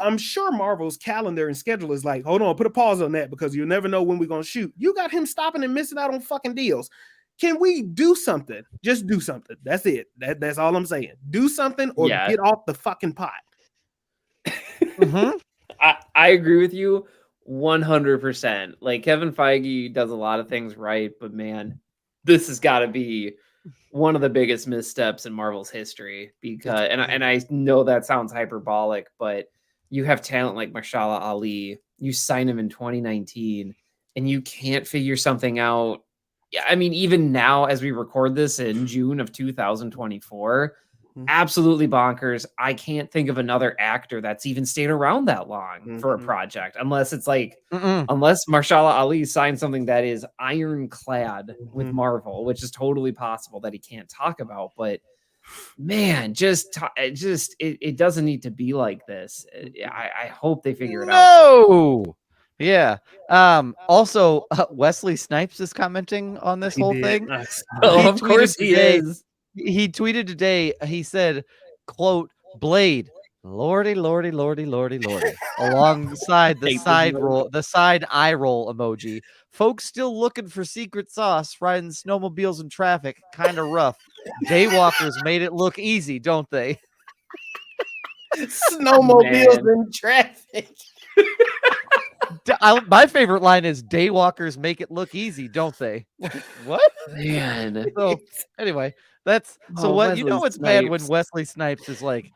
I'm sure Marvel's calendar and schedule is like, hold on, put a pause on that, because you'll never know when we're gonna shoot. You got him stopping and missing out on fucking deals. Can we do something? Just do something. That's it. That's all I'm saying. Do something or get off the fucking pot. I agree with you 100%. Like, Kevin Feige does a lot of things right, but man, this has got to be one of the biggest missteps in Marvel's history, because and I know that sounds hyperbolic, but you have talent like Mahershala Ali. You sign him in 2019 and you can't figure something out. I mean, even now, as we record this in June of 2024, absolutely bonkers. I can't think of another actor that's even stayed around that long for a project, unless it's like, unless Mahershala Ali signed something that is ironclad with Marvel, which is totally possible that he can't talk about. But man, it doesn't need to be like this. I hope they figure it out. Yeah. Also, Wesley Snipes is commenting on this whole thing. Of course he is. He tweeted today, he said, quote, Blade, lordy, lordy, lordy, lordy, lordy, alongside the side eye roll emoji. Folks still looking for secret sauce, riding snowmobiles in traffic, kind of rough. Daywalkers made it look easy, don't they? Snowmobiles in traffic. My favorite line is, daywalkers make it look easy, don't they? What? Man. So anyway, that's so what Wesley, you know what's Snipes. Bad when Wesley Snipes is like,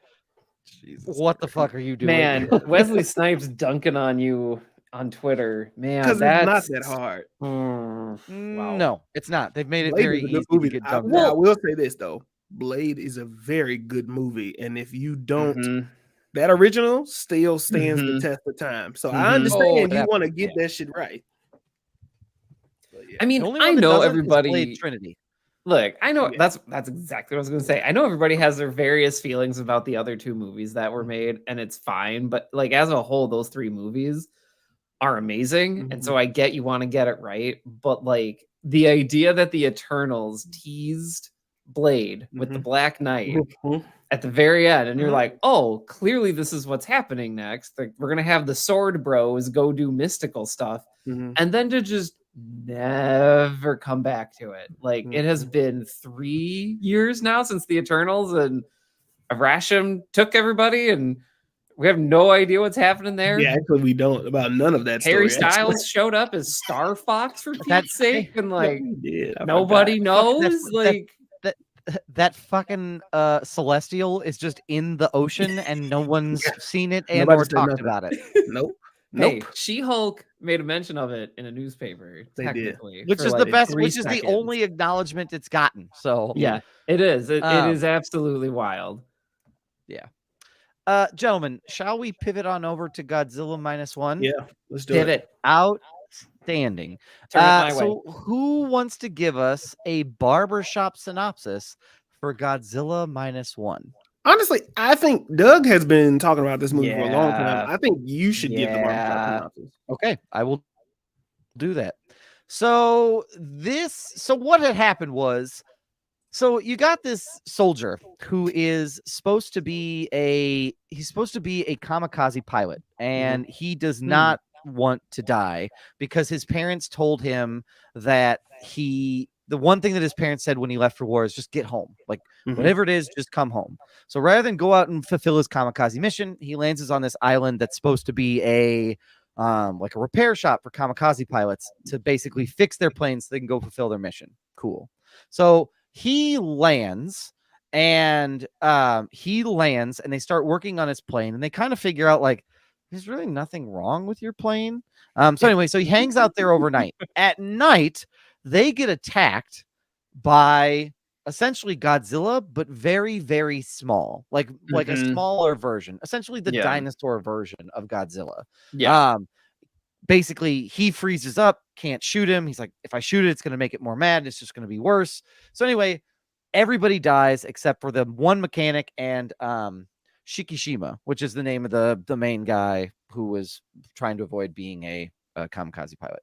Jesus what the fuck are you doing? Man, Wesley Snipes dunking on you on Twitter. Man, because it's not that's that hard. wow. No, it's not. They've made it Blade very is a easy good to movie. get I, dunked now, I on. will say this though, Blade is a very good movie, and if you don't, Mhm. that original still stands the Mhm. test of time. So Mhm. I understand Oh, you want to definitely, get that shit right. But yeah. I mean, The only I one that know doesn't is Blade everybody. Trinity. Look, I know Yeah. that's exactly what I was gonna say. I know everybody has their various feelings about the other two movies that were made, and it's fine. But like as a whole, those three movies are amazing, and so I get you want to get it right. But like the idea that the Eternals teased Blade with the Black Knight at the very end, and you're like, oh, clearly this is what's happening next. Like we're gonna have the Sword Bros go do mystical stuff, and then to just never come back to it. Like it has been 3 years now since the Eternals, and Avrasham took everybody, and we have no idea what's happening there. Yeah, actually, we don't about none of that Harry story. Styles showed up as Star Fox for That's- Pete's sake, and like We did. I nobody forgot. knows. Like that fucking Celestial is just in the ocean and no one's seen it and Nobody or said talked nothing. about it. Nope. hey, Nope. She-Hulk made a mention of it in a newspaper, They did. technically, Which for is like the best, 3 which is the seconds. only acknowledgement it's gotten. So Yeah, it is. It is absolutely wild. Yeah. Gentlemen, shall we pivot on over to Godzilla Minus One? Yeah, let's do Pivot. it. Outstanding. Turn it my So who wants to give us a barbershop synopsis for Godzilla Minus One? Honestly, I think Doug has been talking about this movie for a long time. Yeah. I think you should give the barbershop synopsis. Okay, I will do that. So what had happened was, so you got this soldier who is supposed to be a kamikaze pilot, and he does not want to die because his parents told him that the one thing that his parents said when he left for war is just get home. Like whatever it is, just come home. So rather than go out and fulfill his kamikaze mission, he lands on this island that's supposed to be like a repair shop for kamikaze pilots to basically fix their planes so they can go fulfill their mission. Cool. So he lands and they start working on his plane, and they kind of figure out like there's really nothing wrong with your plane. So anyway, so he hangs out there overnight. At night, they get attacked by essentially Godzilla, but very, very small, like a smaller version, essentially the dinosaur version of Godzilla. Yeah. Basically, he freezes up, can't shoot him. He's like, if I shoot it, it's going to make it more mad. It's just going to be worse. So anyway, everybody dies except for the one mechanic and Shikishima, which is the name of the main guy who was trying to avoid being a kamikaze pilot.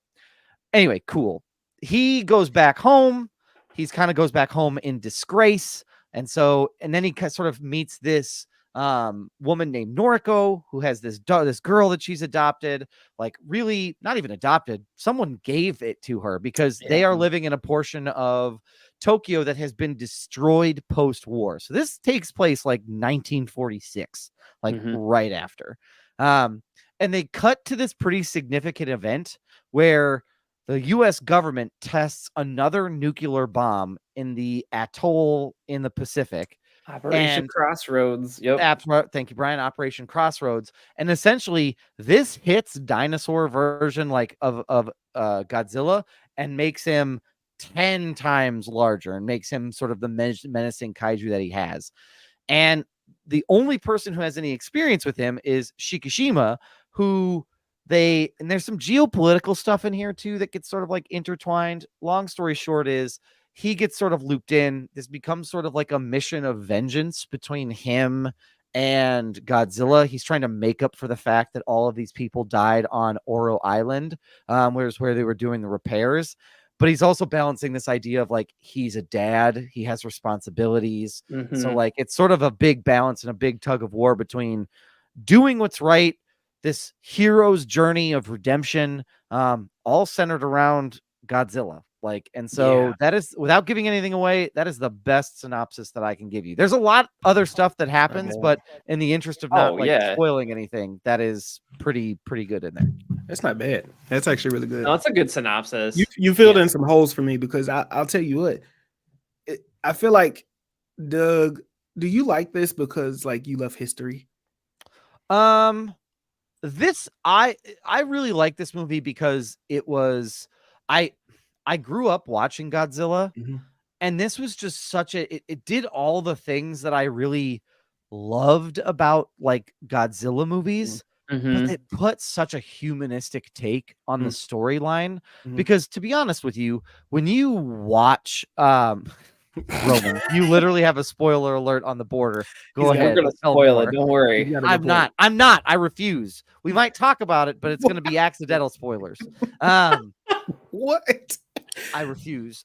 Anyway, cool. He goes back home. He kind of goes back home in disgrace. And then he sort of meets this woman named Noriko, who has this girl that she's adopted, like really not even adopted. Someone gave it to her because they are living in a portion of Tokyo that has been destroyed post-war. So this takes place like 1946, like right after. And they cut to this pretty significant event where the U.S. government tests another nuclear bomb in the atoll in the Pacific. Operation Crossroads. Yep. Thank you, Brian. Operation Crossroads. And essentially, this hits dinosaur version like of Godzilla and makes him 10 times larger and makes him sort of the menacing kaiju that he has. And the only person who has any experience with him is Shikishima, who and there's some geopolitical stuff in here too that gets sort of like intertwined. Long story short is he gets sort of looped in. This becomes sort of like a mission of vengeance between him and Godzilla. He's trying to make up for the fact that all of these people died on Oro Island, where they were doing the repairs. But he's also balancing this idea of like, he's a dad, he has responsibilities. So like, it's sort of a big balance and a big tug of war between doing what's right, this hero's journey of redemption, all centered around Godzilla. Like, and so that is, without giving anything away, that is the best synopsis that I can give you. There's a lot other stuff that happens, but in the interest of not spoiling anything, that is pretty good in there. That's not bad. That's actually really good. No, it's a good synopsis. You filled in some holes for me because I'll tell you what. I feel like, Doug, do you like this because like you love history? This I really like this movie because it was I grew up watching Godzilla, and this was just such a it did all the things that I really loved about like Godzilla movies, but it put such a humanistic take on the storyline. Because to be honest with you, when you watch Roman, you literally have a spoiler alert on the border. Go ahead. We're gonna spoil it. Don't worry. I'm not. I refuse. We might talk about it, but it's going to be accidental spoilers. What? I refuse.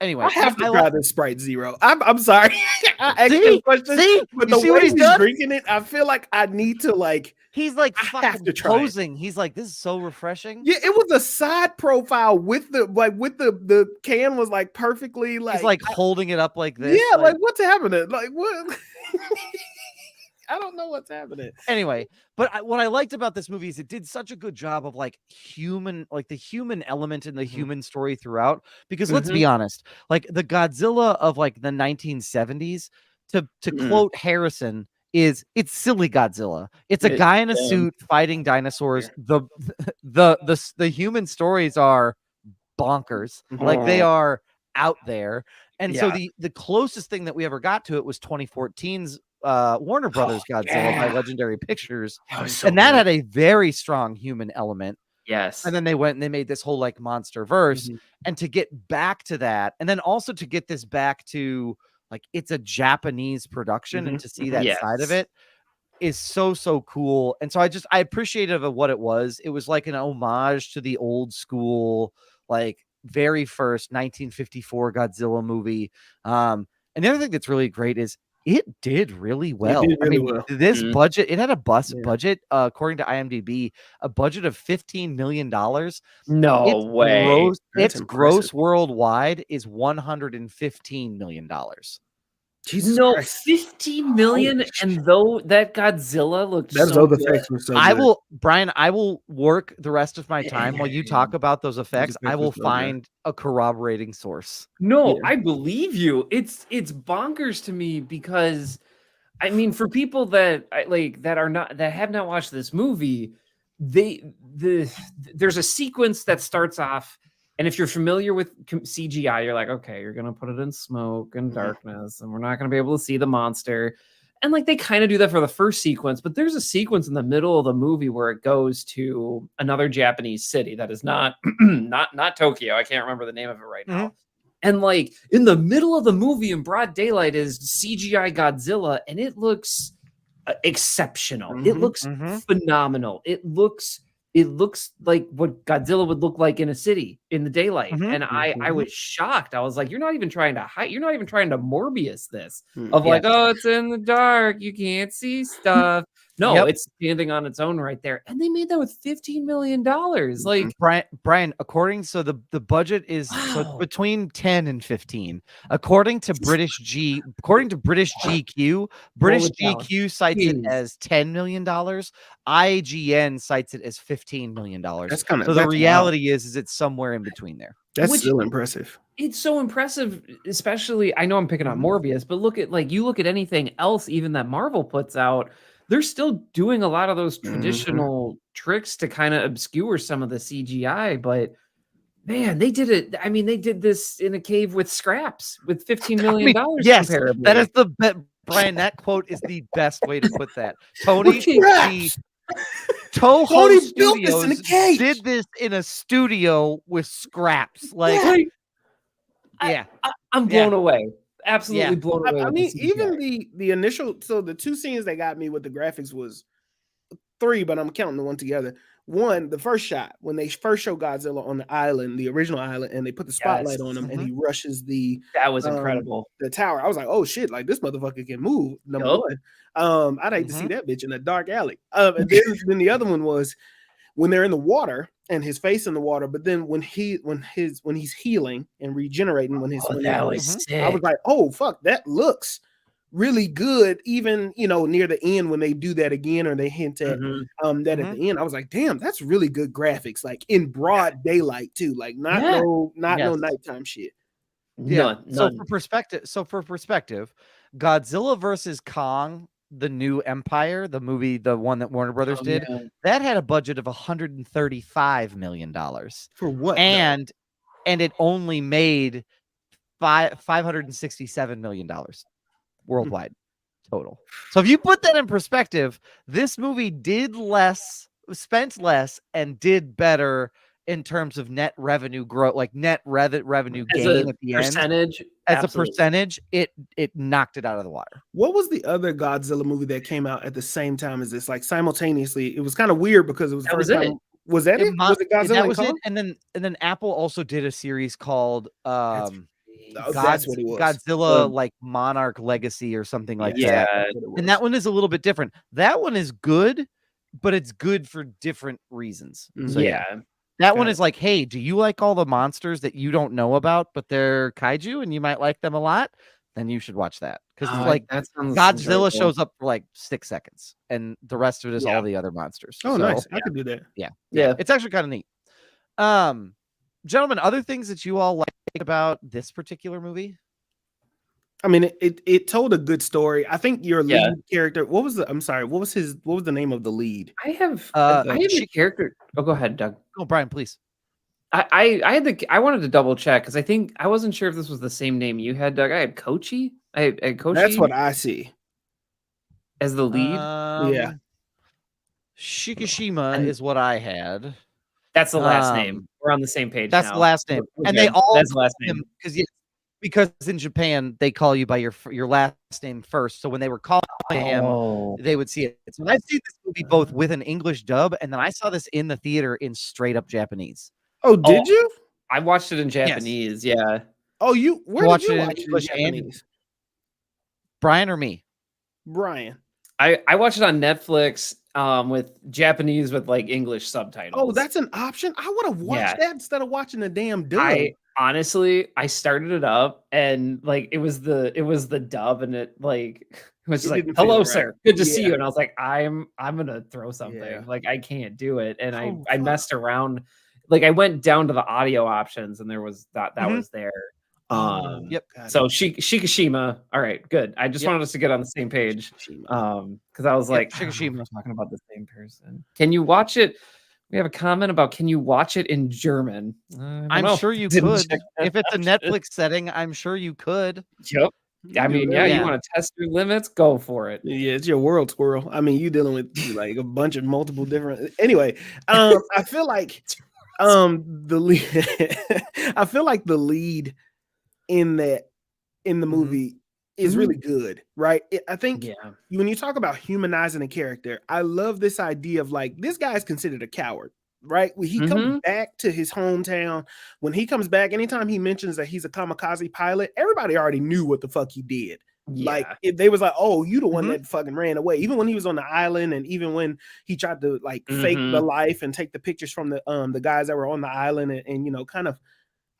Anyway, I have to try this Sprite Zero. I'm sorry. I asked him questions, but the way he's drinking it, I feel like I need to like. He's like fucking posing. He's like, this is so refreshing. Yeah, it was a side profile with the can was like perfectly like. He's like holding it up like this. Yeah, like what's happening? Like what? I don't know what's happening. Anyway, but what I liked about this movie is it did such a good job of like the human element in the human story throughout. Because let's be honest, like the Godzilla of like the 1970s, to quote Harrison, it's silly Godzilla. It's a guy in a suit fighting dinosaurs. The human stories are bonkers. Like they are out there. And so the closest thing that we ever got to it was 2014's Warner Brothers Godzilla by Legendary Pictures, and that had a very strong human element. Yes. And then they went and they made this whole like monster verse, and to get back to that, and then also to get this back to like it's a Japanese production, and to see that side of it is so cool. And so I appreciated of what it was. It was like an homage to the old school, like very first 1954 Godzilla movie. And the other thing that's really great is it did really well. This budget, it had a budget, according to IMDb, a budget of $15 million. No way. Its gross worldwide is $115 million. Jesus Christ. 15 million, and though that Godzilla looked so good. Effects were so good. Brian, I will work the rest of my time while you talk about those effects. I will find a corroborating source. No, I believe you. It's bonkers to me because, I mean, for people that have not watched this movie, there's a sequence that starts off. And if you're familiar with CGI, you're like, okay, you're going to put it in smoke and darkness, and we're not going to be able to see the monster. And like they kind of do that for the first sequence, but there's a sequence in the middle of the movie where it goes to another Japanese city that is not not Tokyo. I can't remember the name of it right now. And like in the middle of the movie in broad daylight is CGI Godzilla, and it looks exceptional. It looks phenomenal. It looks like what Godzilla would look like in a city in the daylight. And I was shocked. I was like, you're not even trying to hide. You're not even trying to Morbius this of like, oh, it's in the dark. You can't see stuff. No, it's standing on its own right there. And they made that with $15 million. Like Brian, according the budget is between 10 and 15. According to British GQ, British GQ cites it as $10 million. IGN cites it as $15 million. The reality is it's somewhere in between there. That's still impressive. It's so impressive, especially I know I'm picking on Morbius, but look at anything else even that Marvel puts out. They're still doing a lot of those traditional tricks to kind of obscure some of the CGI, but man, they did it. I mean, they did this in a cave with scraps with $15 million. Yes, that is Brian, that quote is the best way to put that. Tony Toho Studios did this in a studio with scraps. Like, I'm blown away. Absolutely blown away. I mean, even the initial, so the two scenes that got me with the graphics was 3, but I'm counting the one together. One, the first shot when they first show Godzilla on the island, the original island, and they put the spotlight on him, and he rushes that was incredible. The tower. I was like, oh shit, like this motherfucker can move. Number one, I'd hate to see that bitch in a dark alley. And then the other one was when they're in the water and his face in the water, but then when he's healing and regenerating, I was like, oh fuck, that looks really good. Even near the end when they do that again, or they hint at that at the end, I was like, damn, that's really good graphics, like in broad daylight too, like no nighttime shit. None. So for perspective, Godzilla versus Kong the new Empire, the movie, the one that Warner Brothers did, that had a budget of $135 million. For what? And it only made $567 million worldwide total. So if you put that in perspective, this movie did less, spent less, and did better in terms of net revenue growth, like net revenue gain at the percentage, end. As a percentage, it knocked it out of the water. What was the other Godzilla movie that came out at the same time as this? Like simultaneously, it was kind of weird because it was the first time. Was that it? Was it Godzilla? That was it. And then Apple also did a series called that's what it was. Godzilla like Monarch Legacy or something like that. And that one is a little bit different. That one is good, but it's good for different reasons. So, that one is like, hey, do you like all the monsters that you don't know about, but they're kaiju and you might like them a lot? Then you should watch that. Because like Godzilla shows up for like 6 seconds and the rest of it is all the other monsters. Oh, so, nice. I could do that. Yeah. It's actually kind of neat. Gentlemen, other things that you all like about this particular movie? I mean, it told a good story. I think your lead character, what was the name of the lead? I have the character. Oh, go ahead, Doug. Oh, Brian, please. I wanted to double check because I wasn't sure if this was the same name you had, Doug. I had Kochi. I had Kochi. That's what I see as the lead. Shikishima is what I had. That's the last name. We're on the same page. That's now. the last name, and they all that's the last name because in Japan they call you by your last name first. So when they were calling him, they would see it. So I've seen this movie both with an English dub, and then I saw this in the theater in straight up Japanese. Oh, did you? I watched it in Japanese. Yes. Yeah. Oh, where did you watch it in Japanese? Brian or me? Brian. I watched it on Netflix with Japanese with like English subtitles. Oh, that's an option. I would have watched that instead of watching the damn dub. I started it up and like it was the dub and it was just like, hello, sir, good to see you. And I was like, I'm gonna throw something. Like I can't do it. And I messed around. Like I went down to the audio options and there was that was there. So Shikishima. All right, good. I just wanted us to get on the same page. Because I was like, Shikishima was talking about the same person. Can you watch it? We have a comment about can you watch it in German? I'm sure you could. If it's a Netflix setting, I'm sure you could. Yep. I mean, you want to test your limits? Go for it. Yeah, it's your world, squirrel. I mean, you dealing with like a bunch of multiple different. Anyway, I feel like the lead. I feel like the lead in the movie is really good, right? I think when you talk about humanizing a character, I love this idea of like this guy's considered a coward, right? When he comes back to his hometown, when he comes back, anytime he mentions that he's a kamikaze pilot, everybody already knew what the fuck he did. Like if they was like, oh, you the one that fucking ran away. Even when he was on the island, and even when he tried to like fake the life and take the pictures from the guys that were on the island, and you know, kind of,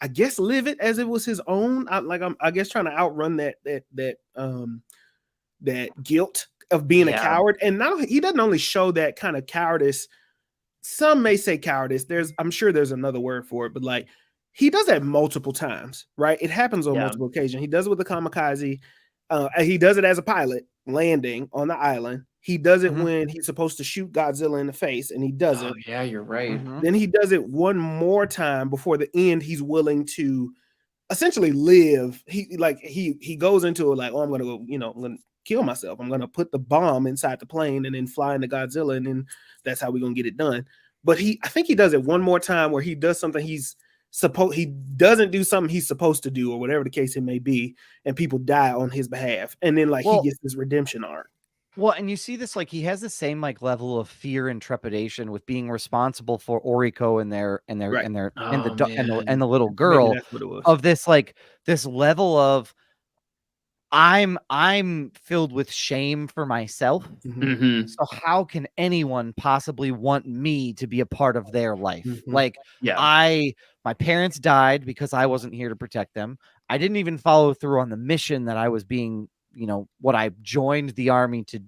I guess, live it as it was his own. I guess trying to outrun that guilt of being a coward. And now he doesn't only show that kind of cowardice. Some may say cowardice. I'm sure there's another word for it, but like he does that multiple times, right? It happens on multiple occasions. He does it with the kamikaze. He does it as a pilot landing on the island. He does it when he's supposed to shoot Godzilla in the face, and he doesn't. Oh, yeah, you're right. Then he does it one more time before the end. He's willing to essentially live. He goes into it like, oh, I'm gonna go, I'm gonna kill myself. I'm gonna put the bomb inside the plane and then fly into Godzilla, and then that's how we're gonna get it done. But I think he does it one more time where he does something he doesn't do something he's supposed to do, or whatever the case it may be, and people die on his behalf. And then he gets this redemption arc. Well, and you see this, like he has the same like level of fear and trepidation with being responsible for Oriko and the little girl of this, like this level of I'm filled with shame for myself. So how can anyone possibly want me to be a part of their life? Like my parents died because I wasn't here to protect them. I didn't even follow through on the mission that I was being, what I joined the army to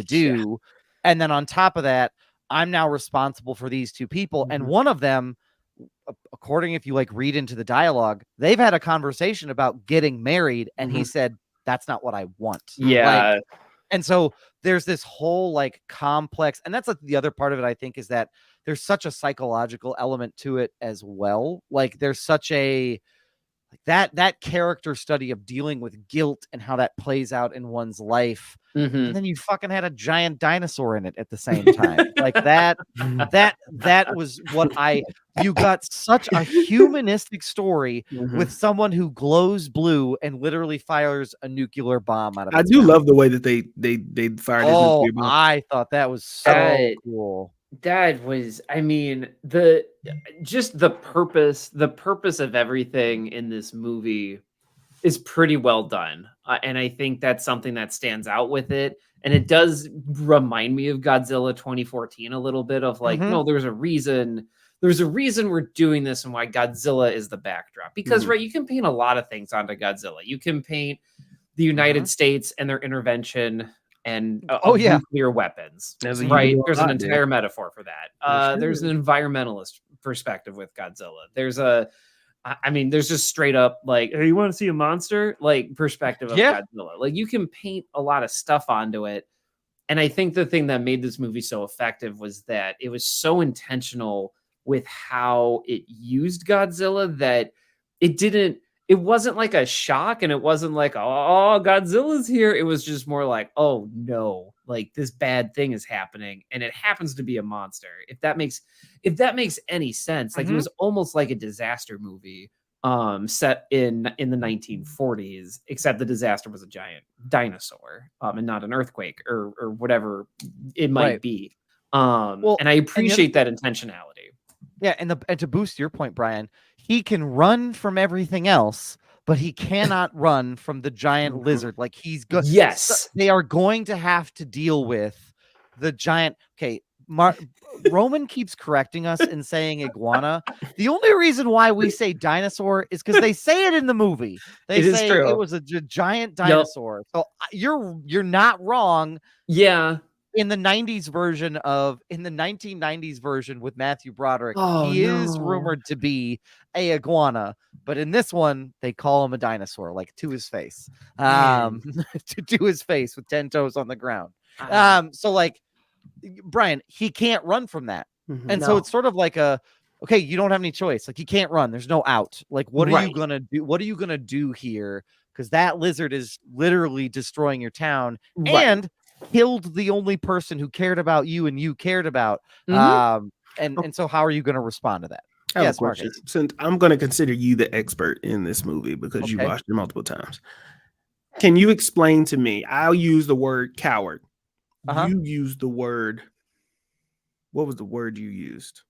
do. And then on top of that, I'm now responsible for these two people. And one of them, according, if you like read into the dialogue, they've had a conversation about getting married. And he said, that's not what I want. Yeah. And so there's this whole like complex, and that's like the other part of it, I think, is that there's such a psychological element to it as well. Like there's such a that character study of dealing with guilt and how that plays out in one's life. And then you fucking had a giant dinosaur in it at the same time. Like that was what you got such a humanistic story with someone who glows blue and literally fires a nuclear bomb out of I do love the way that they fired his nuclear bomb. I thought that was so cool. That was, I mean, just the purpose of everything in this movie is pretty well done. And I think that's something that stands out with it. And it does remind me of Godzilla 2014 a little bit of like, no, there's a reason we're doing this and why Godzilla is the backdrop. Because, right, you can paint a lot of things onto Godzilla. You can paint the United States and their intervention and nuclear weapons, right? There's an entire metaphor for that. There's an environmentalist perspective with Godzilla. There's there's just straight up like, hey, you want to see a monster? Like perspective of Godzilla. Like you can paint a lot of stuff onto it. And I think the thing that made this movie so effective was that it was so intentional with how it used Godzilla that it wasn't like a shock, and it wasn't like, oh, Godzilla's here. It was just more like, oh no, like this bad thing is happening, and it happens to be a monster. If that makes any sense, like it was almost like a disaster movie set in the 1940s, except the disaster was a giant dinosaur and not an earthquake or whatever it might be. And I appreciate that intentionality. Yeah, and to boost your point, Brian, he can run from everything else, but he cannot run from the giant lizard. Like he's good. Yes, so they are going to have to deal with the giant. Okay, Roman keeps correcting us and saying iguana. The only reason why we say dinosaur is because they say it in the movie. They say it was a giant dinosaur. So you're not wrong. Yeah. In the 1990s version with Matthew Broderick, he is rumored to be a iguana, but in this one they call him a dinosaur, like to his face, to his face with 10 toes on the ground. So like Brian, he can't run from that, and so it's sort of like okay, you don't have any choice. Like you can't run. There's no out. Like what are you gonna do? What are you gonna do here? Because that lizard is literally destroying your town and killed the only person who cared about you and you cared about. And so how are you going to respond to that? Yes, Marcus. Since I'm going to consider you the expert in this movie because you watched it multiple times, can you explain to me? I'll use the word coward. You used the word. What was the word you used?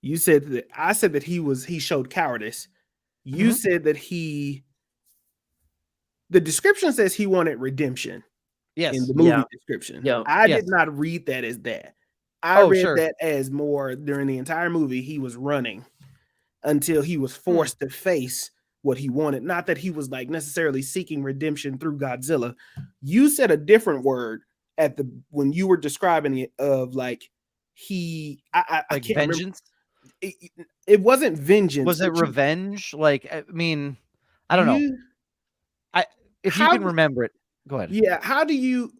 You said that I said that he showed cowardice. You said that the description says he wanted redemption. Yes, in the movie description. I did not read that as that. I read that as more during the entire movie, he was running until he was forced to face what he wanted. Not that he was like necessarily seeking redemption through Godzilla. You said a different word when you were describing it of like I can't vengeance. It wasn't vengeance. Was it revenge? Like I mean, I don't know. If you can remember it. Go ahead. Yeah. How do you?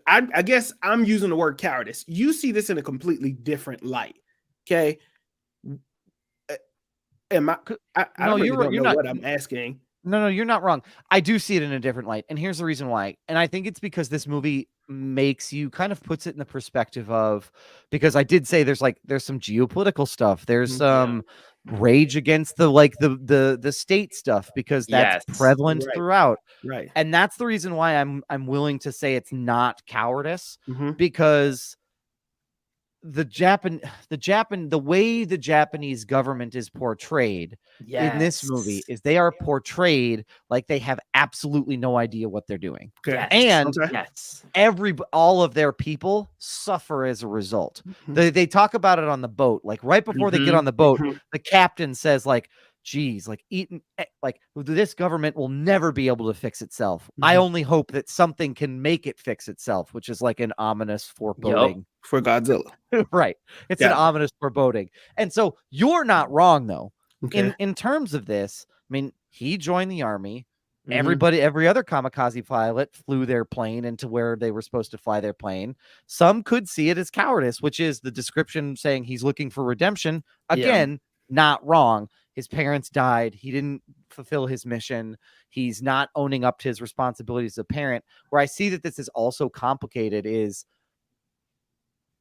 I guess I'm using the word cowardice. You see this in a completely different light. Okay. Am I? I don't really know what I'm asking. No, you're not wrong. I do see it in a different light, and here's the reason why. And I think it's because this movie makes you kind of puts it in the perspective of, because I did say there's some geopolitical stuff. There's some rage against the state stuff because that's prevalent throughout. Right. And that's the reason why I'm willing to say it's not cowardice, because the way the Japanese government is portrayed in this movie is they are portrayed like they have absolutely no idea what they're doing. And all of their people suffer as a result. They talk about it on the boat, like right before they get on the boat, the captain says like, geez, like this government will never be able to fix itself. I only hope that something can make it fix itself, which is like an ominous foreboding for Godzilla. Right. It's an ominous foreboding. And so you're not wrong though. In terms of this, I mean, he joined the army. Every other kamikaze pilot flew their plane into where they were supposed to fly their plane. Some could see it as cowardice, which is the description saying he's looking for redemption. Again, not wrong. His parents died. He didn't fulfill his mission. He's not owning up to his responsibilities as a parent. Where I see that this is also complicated is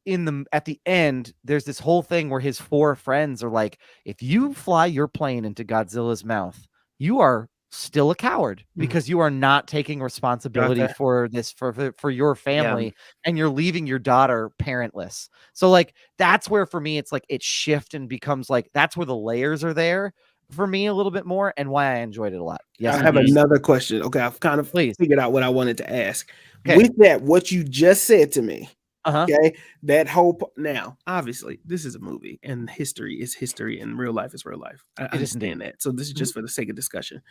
at the end, there's this whole thing where his 4 friends are like, if you fly your plane into Godzilla's mouth, you are still a coward because you are not taking responsibility for this for your family, and you're leaving your daughter parentless. So like that's where for me it's like it shifts and becomes like that's where the layers are there for me a little bit more, and why I enjoyed it a lot. Yes, I have another question. Okay, I've kind of figured out what I wanted to ask. With that, what you just said to me. Okay, that whole now obviously this is a movie and history is history and real life is real life. I understand that. So this is just for the sake of discussion.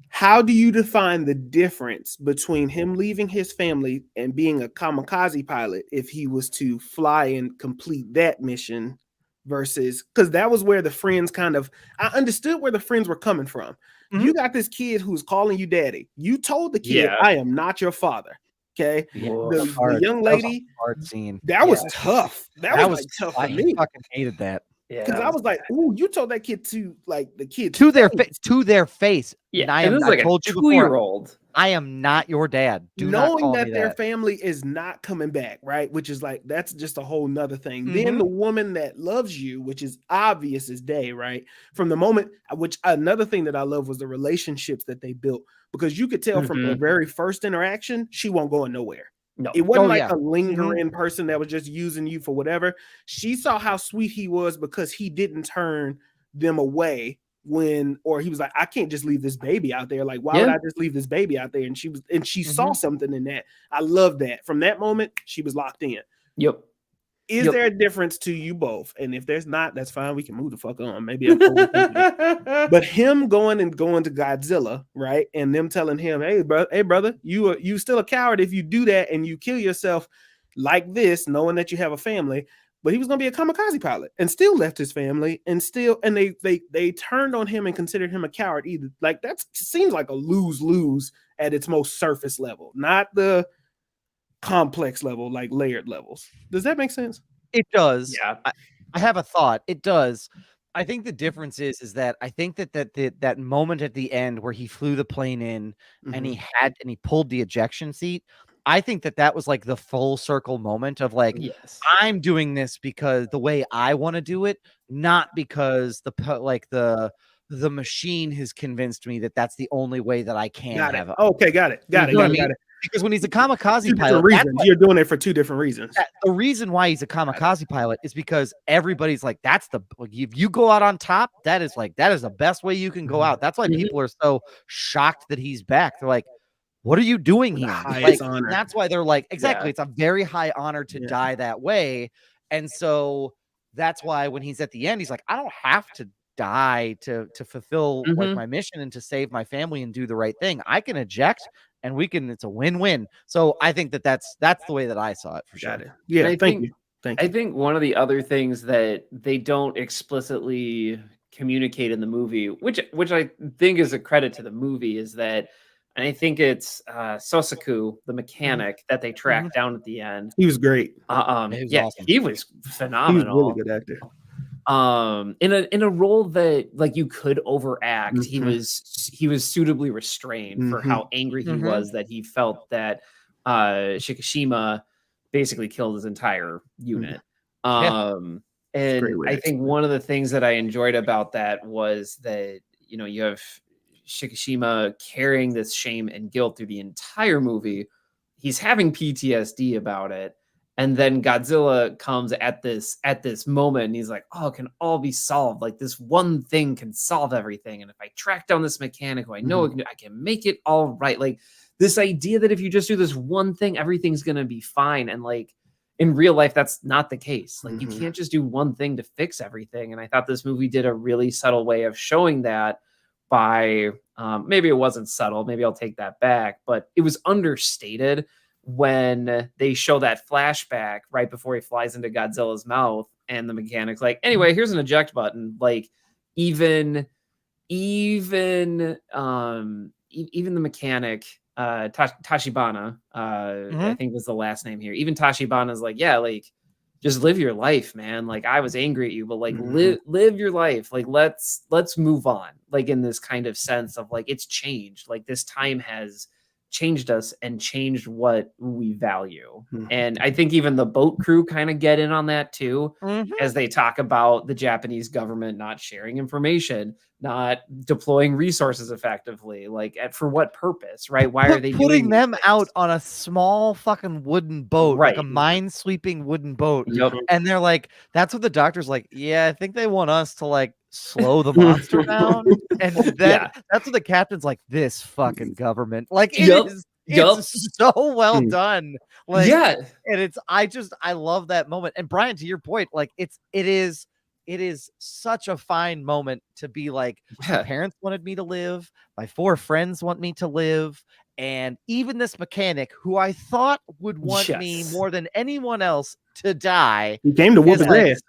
How do you define the difference between him leaving his family and being a kamikaze pilot if he was to fly and complete that mission versus, because that was where the friends I understood where the friends were coming from. You got this kid who's calling you daddy. You told the kid, I am not your father. Okay. The young lady, hard scene. That was tough. That was like tough for me. I fucking hated that. Because I was like, "Ooh, you told that kid to like the kid to their face." Yeah, I like told you 2-year-old. I am not your dad. Knowing that their family is not coming back, right? Which is like that's just a whole nother thing. Then the woman that loves you, which is obvious as day, right? From the moment, which another thing that I love was the relationships that they built, because you could tell from the very first interaction, she won't go nowhere. No, it wasn't a lingering person that was just using you for whatever. She saw how sweet he was because he didn't turn them away or he was like, I can't just leave this baby out there. Like, why would I just leave this baby out there? And she saw something in that. I love that. From that moment, she was locked in. Yep. Is there a difference to you both? And if there's not, that's fine. We can move the fuck on. Maybe I'm overthinking it. But him going to Godzilla, right? And them telling him, hey, brother, you still a coward if you do that and you kill yourself like this, knowing that you have a family. But he was gonna be a kamikaze pilot and still left his family and they turned on him and considered him a coward either. Like that seems like a lose-lose at its most surface level, not the complex level, like layered levels. Does that make sense? It does. Yeah. I have a thought. It does. I think the difference is that I think that moment at the end where he flew the plane in and he pulled the ejection seat. I think that was like the full circle moment of like, I'm doing this because the way I want to do it, not because the machine has convinced me that that's the only way that I can have it. Okay, got it. Because when he's a kamikaze pilot, you're doing it for 2 different reasons. The reason why he's a kamikaze pilot is because everybody's like, if you go out on top, that is the best way you can go out. That's why people are so shocked that he's back. They're like, what are you doing here? That's why they're like, exactly. It's a very high honor to die that way. And so that's why when he's at the end, he's like, I don't have to die to fulfill like my mission and to save my family and do the right thing. I can eject and it's a win-win. So I think that's the way that I saw it for sure. Got it. Yeah. Thank you. I think one of the other things that they don't explicitly communicate in the movie, which I think is a credit to the movie, is that, and I think it's Sosaku, the mechanic that they tracked down at the end. He was great. Awesome. He was phenomenal. He was a really good actor. In a role that like you could overact, he was suitably restrained for how angry he was that he felt that Shikishima basically killed his entire unit. And I think one of the things that I enjoyed about that was that, you know, you have Shikishima carrying this shame and guilt through the entire movie. He's having PTSD about it. And then Godzilla comes at this moment and he's like, oh, it can all be solved. Like this one thing can solve everything. And if I track down this mechanic who I know I can make it all right. Like this idea that if you just do this one thing, everything's going to be fine. And like in real life, that's not the case. Like you can't just do one thing to fix everything. And I thought this movie did a really subtle way of showing that by maybe it wasn't subtle. Maybe I'll take that back, but it was understated when they show that flashback right before he flies into Godzilla's mouth and the mechanic's like, anyway, here's an eject button. Like even even even the mechanic, Tachibana, I think was the last name here. Even Tachibana's like, yeah, like just live your life, man. Like I was angry at you, but like live your life. Like let's move on. Like in this kind of sense of like it's changed. Like this time has changed us and changed what we value. And I think even the boat crew kind of get in on that too, as they talk about the Japanese government not sharing information, not deploying resources effectively. Like for what purpose, right? Why are they putting them out on a small fucking wooden boat, right? Like a mine-sweeping wooden boat. Yep. And they're like, that's what the doctor's like, yeah, I think they want us to like slow the monster down. And then that's what the captain's like, this fucking government. Like it's so well done. Like and I love that moment. And Brian, to your point, like it is such a fine moment to be like, my parents wanted me to live, my 4 friends want me to live, and even this mechanic who I thought would want me more than anyone else to die. He came to whoop his ass.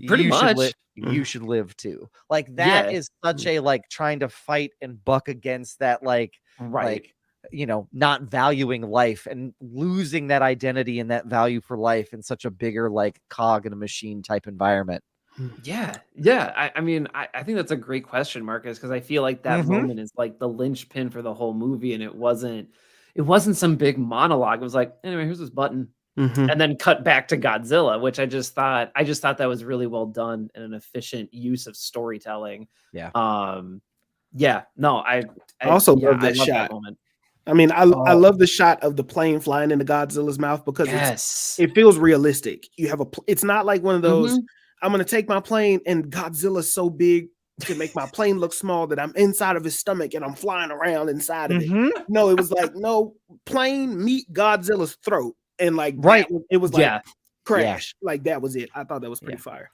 Pretty much. You should live too. Like that is such a like trying to fight and buck against that like you know, not valuing life and losing that identity and that value for life in such a bigger like cog in a machine type environment. Yeah. I mean, I think that's a great question, Marcus, because I feel like that moment is like the linchpin for the whole movie, and it wasn't some big monologue. It was like, anyway, here's this button. And then cut back to Godzilla, which I just thought that was really well done and an efficient use of storytelling. I also love that shot. That moment. I mean, I love the shot of the plane flying into Godzilla's mouth because it feels realistic. You have it's not like one of those, I'm going to take my plane and Godzilla's so big to make my plane look small that I'm inside of his stomach and I'm flying around inside of it. No, it was like, no, plane meet Godzilla's throat. And like, it was like crash. Like that was it. I thought that was pretty fire.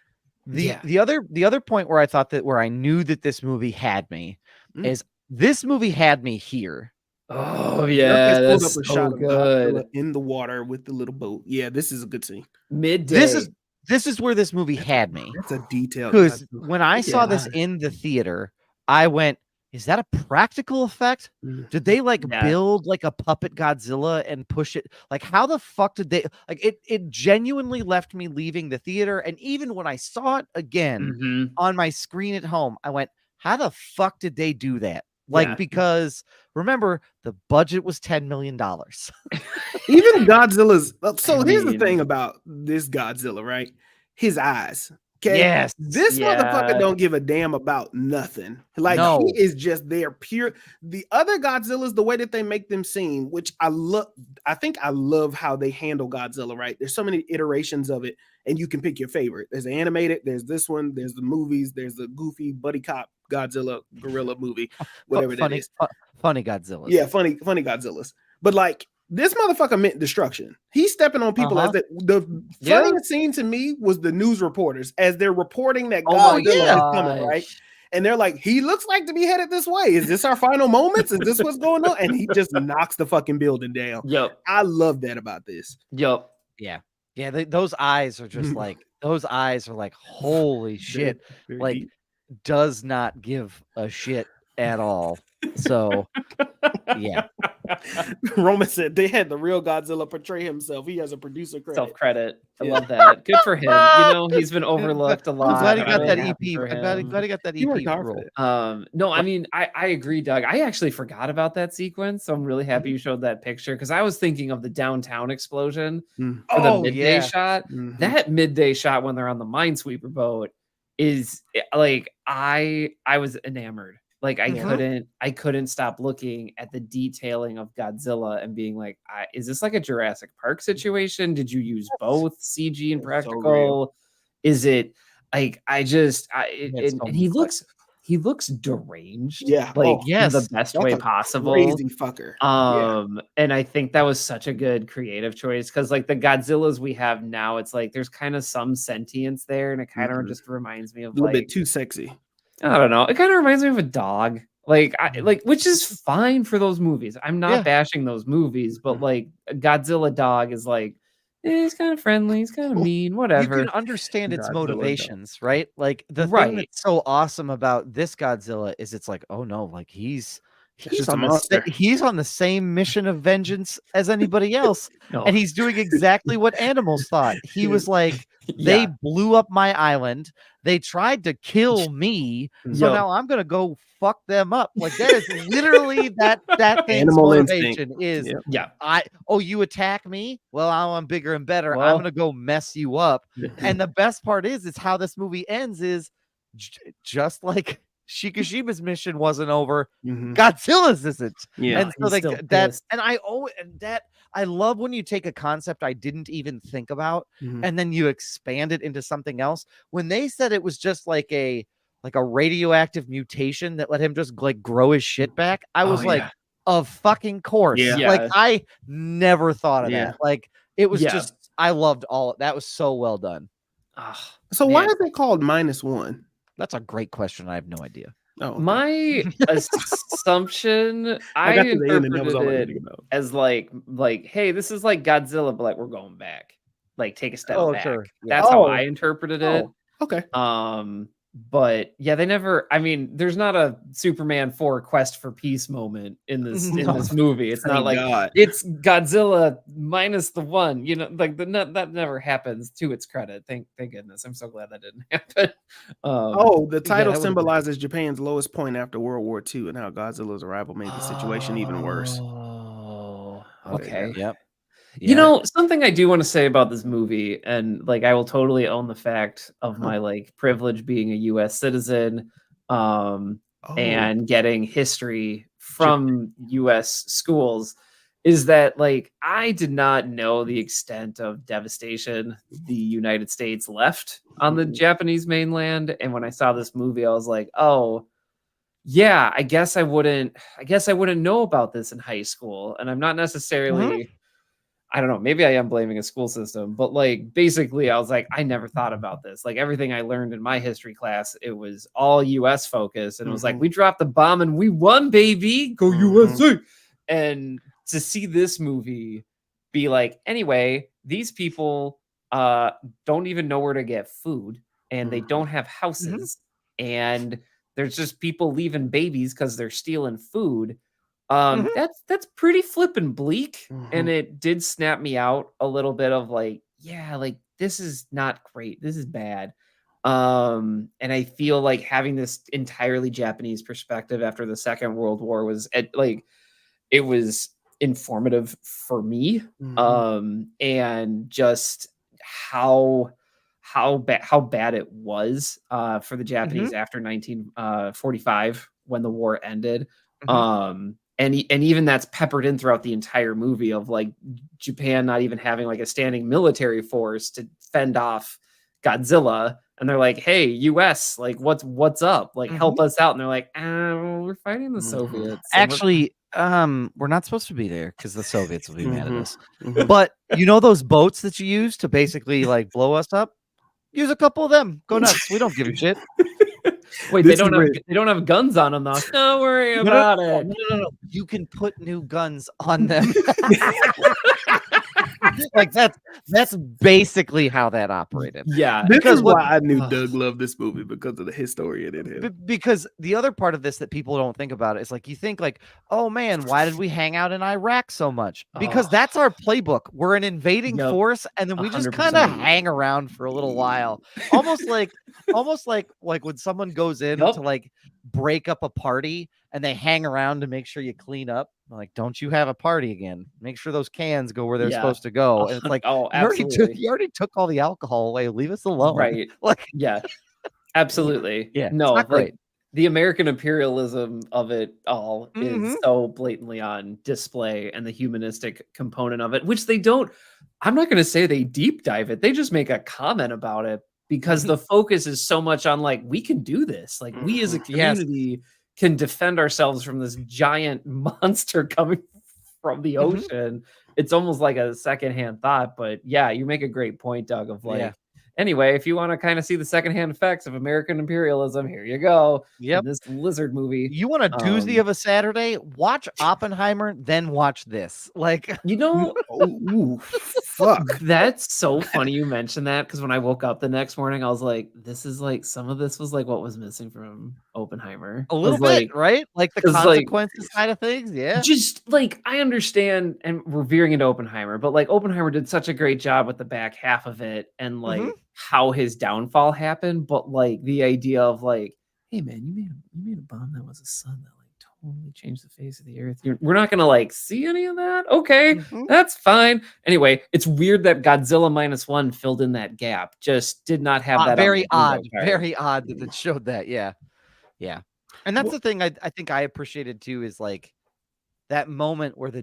The other point where I thought that where I knew that this movie had me is this movie had me here. Oh yeah, that's up a shot good. Of in the water with the little boat. Yeah, this is a good scene. Midday. This is where this movie had me. That's a detail. Because when I saw this in the theater, I went, is that a practical effect? Did they like build like a puppet Godzilla and push it? Like how the fuck did they like it genuinely left me leaving the theater. And even when I saw it again on my screen at home, I went, how the fuck did they do that? Like, because remember, the budget was $10 million. Even Godzilla's. So here's the thing about this Godzilla, right? His eyes. Okay. Yes. This motherfucker don't give a damn about nothing. Like he is just there pure. The other Godzillas, the way that they make them seem, which I love. I think I love how they handle Godzilla, right? There's so many iterations of it, and you can pick your favorite. There's the animated, there's this one, there's the movies, there's the goofy buddy cop Godzilla gorilla movie, whatever that is. Funny Godzillas. Yeah, funny Godzillas. But like this motherfucker meant destruction. He's stepping on people as the funniest scene to me was the news reporters as they're reporting that Godzilla is coming, right? And they're like, he looks like to be headed this way. Is this our final moments? Is this what's going on? And he just knocks the fucking building down. I love that about this. Yeah. Those eyes are just like, holy shit. Like, deep. Does not give a shit at all. So, yeah. Roman said they had the real Godzilla portray himself. He has a producer credit. Self-credit. I love that. Good for him. You know, he's been overlooked a lot. I'm glad he got that EP. I'm glad he got that EP role. No, I mean, I agree, Doug. I actually forgot about that sequence, so I'm really happy you showed that picture because I was thinking of the downtown explosion for the midday shot. That midday shot when they're on the minesweeper boat is like I was enamored. Like I couldn't stop looking at the detailing of Godzilla and being like, is this like a Jurassic Park situation? Did you use both CG and practical? So is it like and he looks deranged. Yeah, like the best way possible. Crazy fucker. And I think that was such a good creative choice because like the Godzillas we have now, it's like there's kind of some sentience there, and it kind of just reminds me of a little bit too sexy. I don't know. It kind of reminds me of a dog, which is fine for those movies. I'm not bashing those movies, but like a Godzilla dog is like he's kind of friendly, he's kind of mean, whatever. You can understand its Godzilla motivations, right? Like the thing Right. that's so awesome about this Godzilla is it's like, oh no, like he's just a on monster. he's on the same mission of vengeance as anybody else, No. and he's doing exactly what animals thought. He was like, they blew up my island, they tried to kill me, so Yup. now I'm gonna go fuck them up. Like that is literally that thing's Animal motivation instinct. is Yep. you attack me? Well, I'm bigger and better. I'm Well. gonna go mess you up. And the best part is how this movie ends is just like Shikishima's mission wasn't over. Godzilla's isn't. Yeah. And so He's like still that, pissed. and I love when you take a concept I didn't even think about and then you expand it into something else. When they said it was just like a radioactive mutation that let him just like grow his shit back, I was like, of fucking course. Yeah. Like I never thought of Yeah. that. Like it was Yeah. just, I loved that was so well done. So why is it called -1? That's a great question. I have no idea. Oh, okay. My assumption, I got to the end and that was all I interpreted needed it to know. as like, hey, this is like Godzilla, but like we're going back. Like take a step back. Sure. Yeah. That's how I interpreted it. Okay. But yeah, they never. I mean, there's not a Superman 4 Quest for Peace moment in this movie. It's not Thank like God. it's Godzilla minus the one. You know, like that never happens. To its credit, thank goodness. I'm so glad that didn't happen. The title that would've symbolizes Japan's lowest point after World War II and how Godzilla's arrival made the situation even worse. Oh, Okay. okay. Yep. You know, something I do want to say about this movie, and like I will totally own the fact of my like privilege being a US citizen, and getting history from US schools, is that like I did not know the extent of devastation the United States left on the Japanese mainland. And when I saw this movie, I was like, oh, yeah, I guess I wouldn't know about this in high school. And I'm not necessarily I don't know, maybe I am blaming a school system, but like basically I was like, I never thought about this. Like everything I learned in my history class, it was all US focused. And it was like, we dropped the bomb and we won, baby. Go USA. And to see this movie be like, anyway, these people don't even know where to get food and they don't have houses. And there's just people leaving babies because they're stealing food. That's pretty flippin' bleak, and it did snap me out a little bit of like, yeah, like this is not great. This is bad. And I feel like having this entirely Japanese perspective after the Second World War was it was informative for me. And just how bad it was for the Japanese after 1945 when the war ended. And even that's peppered in throughout the entire movie of like Japan not even having like a standing military force to fend off Godzilla. And they're like, hey, US, like what's up? Like help us out. And they're like, we're fighting the Soviets. Actually, we're not supposed to be there because the Soviets will be mad at us. But you know those boats that you use to basically like blow us up? Use a couple of them. Go nuts. We don't give a shit. Wait, they don't have guns on them though. Don't worry about it. No. You can put new guns on them. Like that's basically how that operated. Yeah. This is why I knew Doug loved this movie, because of the historian in him. Because the other part of this that people don't think about is like, you think like, oh man, why did we hang out in Iraq so much? Because that's our playbook. We're an invading force, and then we just kind of hang around for a little while. Almost like when someone goes in to like break up a party and they hang around to make sure you clean up. Like, don't you have a party again? Make sure those cans go where they're supposed to go. And it's like, you already took all the alcohol away. Leave us alone. Right. Like, yeah, absolutely. Yeah. No, like great. The American imperialism of it all is so blatantly on display, and the humanistic component of it, which they don't, I'm not going to say they deep dive it. They just make a comment about it because the focus is so much on like, we can do this. Like we as a community can defend ourselves from this giant monster coming from the ocean. It's almost like a secondhand thought, but yeah, you make a great point, Doug, of like, Anyway, if you want to kind of see the secondhand effects of American imperialism, here you go. Yep. This lizard movie. You want a doozy of a Saturday? Watch Oppenheimer, then watch this. Like, you know, fuck. That's so funny you mentioned that, because when I woke up the next morning, I was like, this is like some of this was like what was missing from Oppenheimer. A little bit, right? Like the consequences side of things. Yeah. Just like I understand, and we're veering into Oppenheimer, but like Oppenheimer did such a great job with the back half of it and like how his downfall happened. But like the idea of like, hey man, you made a bomb that was a sun that like totally changed the face of the earth. We're not gonna like see any of that. Okay, that's fine. Anyway, it's weird that Godzilla Minus One filled in that gap. Just did not have that. Very odd that it showed that. Yeah. Yeah. And that's the thing I think I appreciated too, is like that moment where the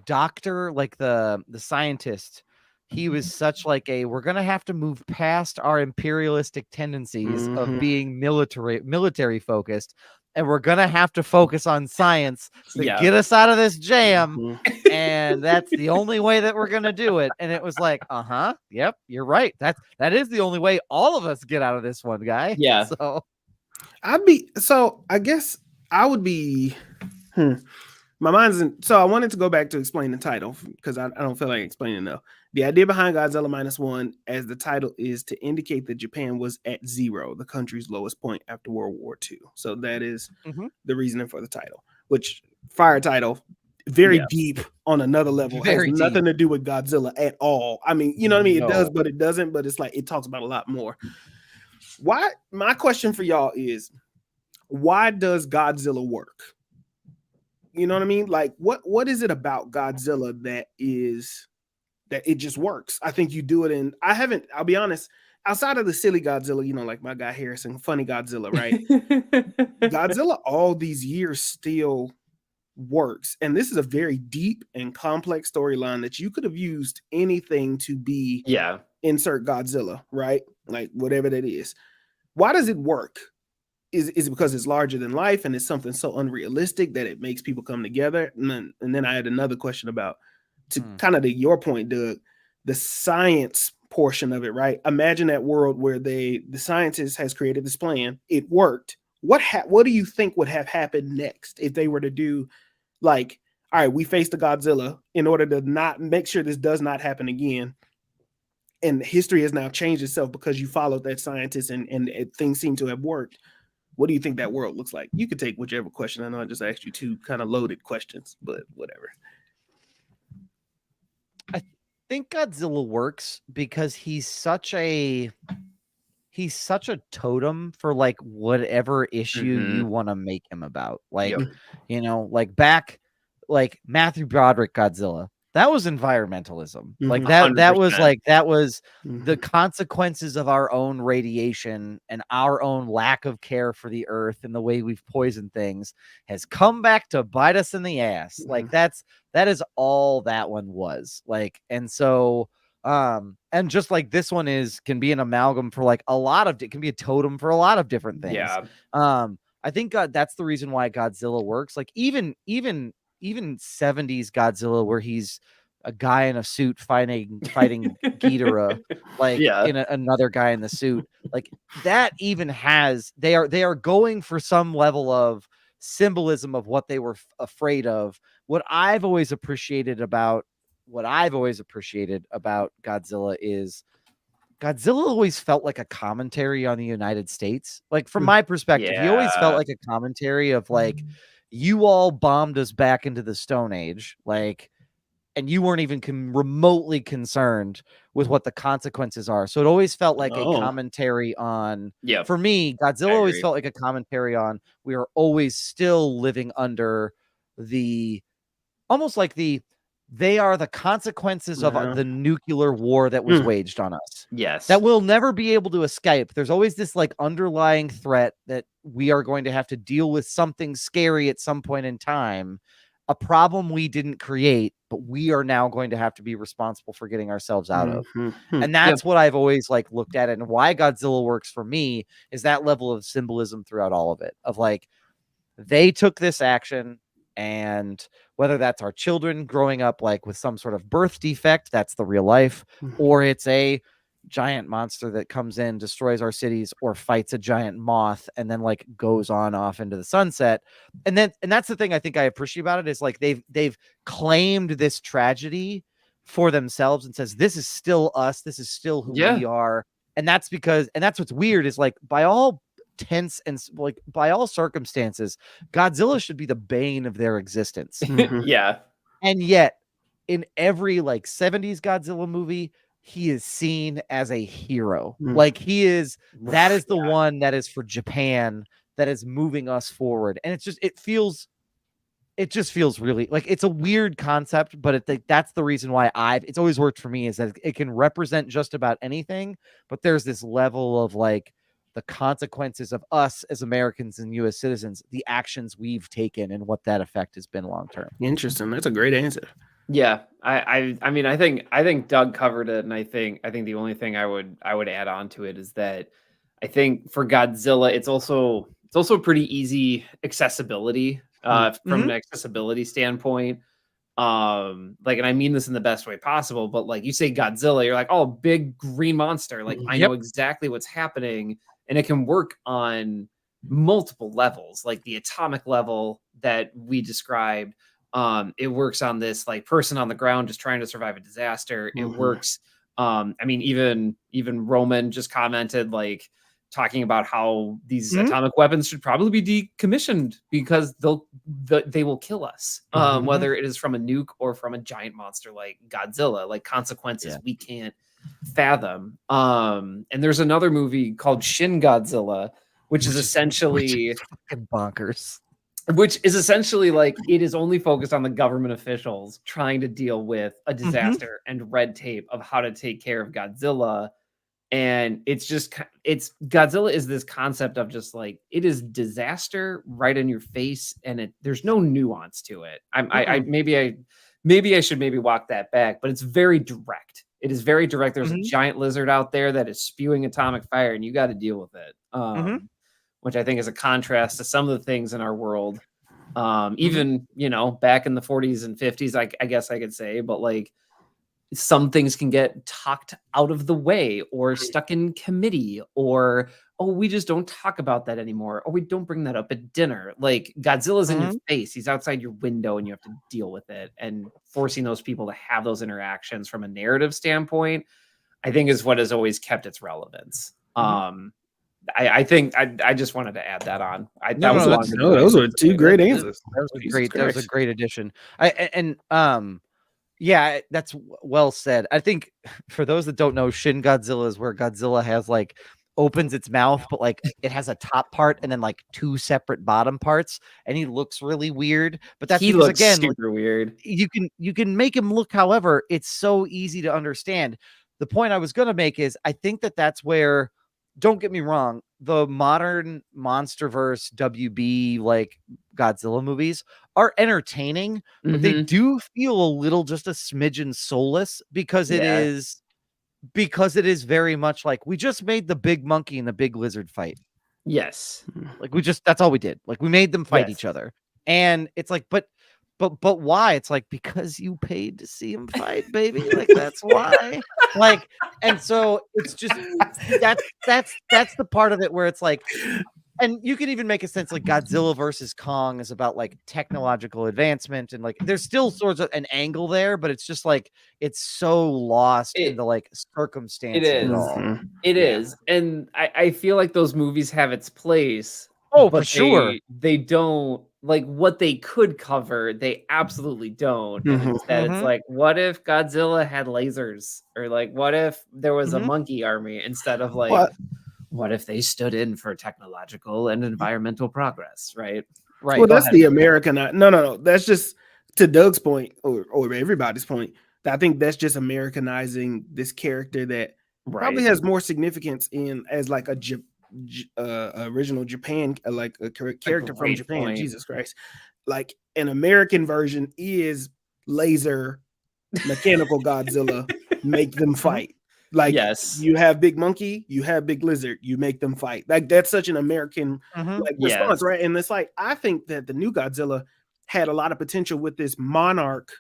doctor, like the scientist, he was such like we're going to have to move past our imperialistic tendencies of being military focused. And we're going to have to focus on science to get us out of this jam. And that's the only way that we're going to do it. And it was like, yep, you're right. That is the only way all of us get out of this one, guy. Yeah. So I guess I would be, my mind's in, so I wanted to go back to explain the title because I don't feel like explaining enough. The idea behind Godzilla Minus One, as the title is to indicate that Japan was at zero, the country's lowest point after World War II. So that is the reasoning for the title, which fire title, very deep on another level, has nothing to do with Godzilla at all. I mean, you know what I mean? It does, but it doesn't, but it's like, it talks about a lot more. Why? My question for y'all is, why does Godzilla work? You know what I mean? Like, what is it about Godzilla that it just works? I think you do it I'll be honest, outside of the silly Godzilla, you know, like my guy Harrison, funny Godzilla, right? Godzilla all these years still works. And this is a very deep and complex storyline that you could have used anything to be insert Godzilla, right? Like whatever that is. Why does it work? Is it because it's larger than life and it's something so unrealistic that it makes people come together? And then I had another question about, to kind of to your point, Doug, the science portion of it, right? Imagine that world where the scientist has created this plan. It worked. What do you think would have happened next if they were to do like, all right, we faced the Godzilla in order to not make sure this does not happen again. And history has now changed itself because you followed that scientist and things seem to have worked. What do you think that world looks like? You could take whichever question. I know I just asked you two kind of loaded questions, but whatever. I think Godzilla works because he's such a totem for like whatever issue you want to make him about. Like, you know, like back, like Matthew Broderick Godzilla. That was environmentalism. Like that 100%. that was the consequences of our own radiation and our own lack of care for the earth and the way we've poisoned things has come back to bite us in the ass. Like that is all that one was. Like, and so and just like this one can be an amalgam for like a lot of, it can be a totem for a lot of different things. I think that's the reason why Godzilla works. Like even 70s Godzilla, where he's a guy in a suit fighting Ghidorah, like in another guy in the suit, like that even has, they are going for some level of symbolism of what they were afraid of. What I've always appreciated about Godzilla is Godzilla always felt like a commentary on the United States. Like from my perspective, he always felt like a commentary of like, you all bombed us back into the Stone Age, like, and you weren't even remotely concerned with what the consequences are. So it always felt like a commentary on, for me, Godzilla always felt like a commentary on, we are always still living under almost like they are the consequences of the nuclear war that was waged on us. Yes. That we'll never be able to escape. There's always this like underlying threat that we are going to have to deal with something scary at some point in time, a problem we didn't create, but we are now going to have to be responsible for getting ourselves out of. And that's what I've always like looked at, and why Godzilla works for me is that level of symbolism throughout all of it, of like, they took this action. And whether that's our children growing up like with some sort of birth defect, that's the real life, or it's a giant monster that comes in, destroys our cities, or fights a giant moth and then like goes on off into the sunset. And that's the thing I think I appreciate about it is like they've claimed this tragedy for themselves and says this is still us, this is still who we are. And that's what's weird is like by all tense and like by all circumstances, Godzilla should be the bane of their existence. Yeah. And yet in every like 70s Godzilla movie, he is seen as a hero. Like he is, that is the one that is for Japan, that is moving us forward. And it's just, it just feels really like it's a weird concept, but that's the reason why it's always worked for me is that it can represent just about anything, but there's this level of like the consequences of us as Americans and US citizens, the actions we've taken and what that effect has been long-term. Interesting. That's a great answer. Yeah. I mean, I think Doug covered it. And I think the only thing I would add on to it is that I think for Godzilla, it's also pretty easy accessibility. From an accessibility standpoint, like, and I mean this in the best way possible, but like you say Godzilla, you're like, oh, big green monster. Like I know exactly what's happening, and it can work on multiple levels, like the atomic level that we described. It works on this like person on the ground just trying to survive a disaster. It works. I mean, even Roman just commented like, talking about how these atomic weapons should probably be decommissioned because they will kill us, whether it is from a nuke or from a giant monster like Godzilla, like consequences we can't fathom. And there's another movie called Shin Godzilla, which is essentially fucking bonkers. Which is essentially like it is only focused on the government officials trying to deal with a disaster and red tape of how to take care of Godzilla. And it's Godzilla is this concept of just like it is disaster right in your face, and there's no nuance to it. Maybe I should walk that back, but it's very direct. It is very direct. There's a giant lizard out there that is spewing atomic fire, and you got to deal with it. Which I think is a contrast to some of the things in our world. Even back in the 40s and 50s, I guess I could say, but like. Some things can get talked out of the way or stuck in committee or, oh, we just don't talk about that anymore. Or we don't bring that up at dinner. Like Godzilla's in your face. He's outside your window and you have to deal with it. And forcing those people to have those interactions from a narrative standpoint, I think is what has always kept its relevance. I think I just wanted to add that on. Those were two great answers. That was a great addition. Yeah, that's well said. I think for those that don't know, Shin Godzilla is where Godzilla has like opens its mouth, but like it has a top part and then like two separate bottom parts, and he looks really weird. But that's because, again, super weird. You can make him look, however, it's so easy to understand. The point I was gonna make is I think that's where, don't get me wrong, the modern MonsterVerse WB like Godzilla movies are entertaining, but they do feel a little just a smidgen soulless because it is very much like we just made the big monkey and the big lizard fight. Yes. Like that's all we did. Like we made them fight each other. And it's like, but why? It's like, because you paid to see him fight, baby. Like that's why. Like, and so it's just that's the part of it where it's like, and you can even make a sense like Godzilla versus Kong is about like technological advancement and like there's still sort of an angle there, but it's just like it's so lost in the like circumstance. It is. And I feel like those movies have its place. Oh, for sure. They don't like what they could cover. They absolutely don't. And instead, it's like, what if Godzilla had lasers? Or like, what if there was a monkey army instead of like, what if they stood in for technological and environmental progress? Right. Well, that's the American. No. That's just to Doug's point or everybody's point. I think that's just Americanizing this character that probably has more significance as like a original Japan, like a character from Japan. Point. Jesus Christ. Like an American version is laser mechanical Godzilla, make them fight. Like you have big monkey, you have big lizard, you make them fight. Like that's such an American response, right? And it's like I think that the new Godzilla had a lot of potential with this monarch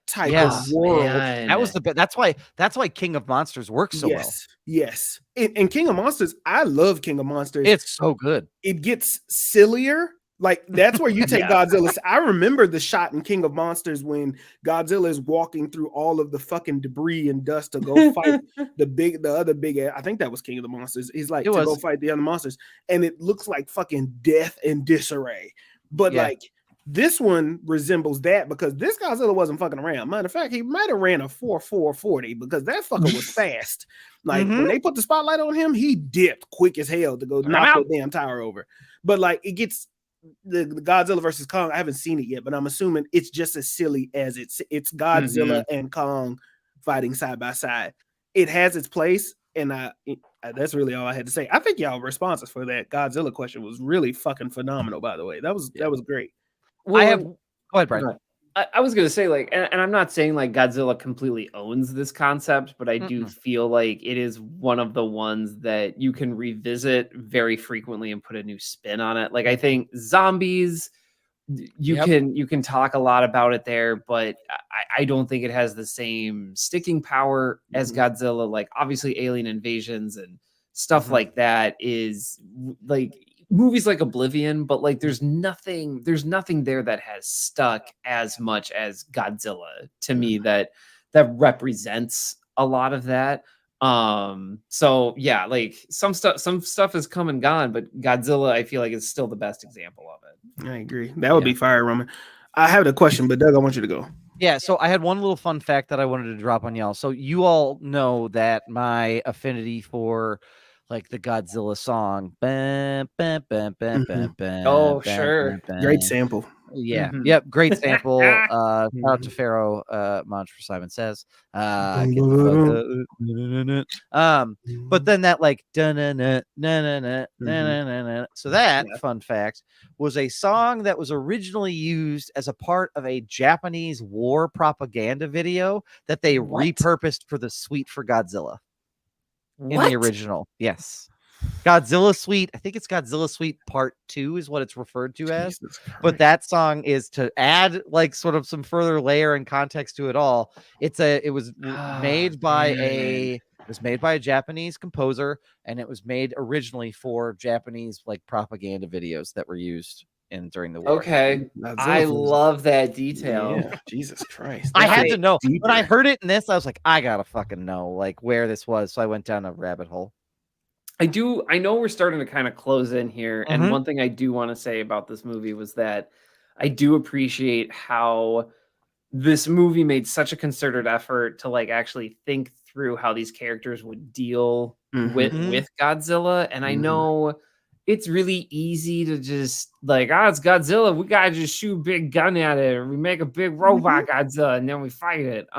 type of world. Man. That was that's why King of Monsters works so well. Yes. And King of Monsters, I love King of Monsters. It's so good. It gets sillier. Like that's where you take Godzilla. I remember the shot in King of Monsters when Godzilla is walking through all of the fucking debris and dust to go fight the other big. I think that was King of the Monsters. He's like go fight the other monsters, and it looks like fucking death and disarray. But like this one resembles that because this Godzilla wasn't fucking around. Matter of fact, he might have ran a 4.40 because that fucker was fast. Like when they put the spotlight on him, he dipped quick as hell to go knock the damn tower over. But like it gets. The Godzilla versus Kong, I haven't seen it yet, but I'm assuming it's just as silly as it's Godzilla and Kong fighting side by side. It has its place, and that's really all I had to say. I think y'all responses for that Godzilla question was really fucking phenomenal. By the way, that was great. Well, go ahead, Brian. I was gonna say like, and I'm not saying like Godzilla completely owns this concept, but I do feel like it is one of the ones that you can revisit very frequently and put a new spin on it. Like I think zombies, you can talk a lot about it there, but I don't think it has the same sticking power as Godzilla. Like obviously alien invasions and stuff like that is like movies like Oblivion, but like there's nothing there that has stuck as much as Godzilla to me that represents a lot of that. So yeah, like some stuff has come and gone, but Godzilla I feel like is still the best example of it. I agree. That would be fire, Roman. I have a question, but Doug, I want you to go. Yeah, so I had one little fun fact that I wanted to drop on y'all. So you all know that my affinity for like the Godzilla song. Oh, sure. Great sample. Yeah. Yep. Great sample. Shout out to Pharaoh, Monster Simon Says. But then that like so that fun fact was a song that was originally used as a part of a Japanese war propaganda video that they repurposed for the Suite for Godzilla. In the original, yes. Godzilla Suite, I think it's Godzilla Suite Part 2 is what it's referred to as. But that song is to add like sort of some further layer and context to it all. It was made by a Japanese composer, and it was made originally for Japanese like propaganda videos that were used during the war. Okay. I love that detail. Yeah. Jesus Christ. I had to know. When I heard it in this, I was like, I gotta fucking know like where this was. So I went down a rabbit hole. I know we're starting to kind of close in here. And one thing I do want to say about this movie was that I do appreciate how this movie made such a concerted effort to like actually think through how these characters would deal with Godzilla. And I know it's really easy to just like, it's Godzilla. We gotta just shoot a big gun at it, or we make a big robot Godzilla, and then we fight it.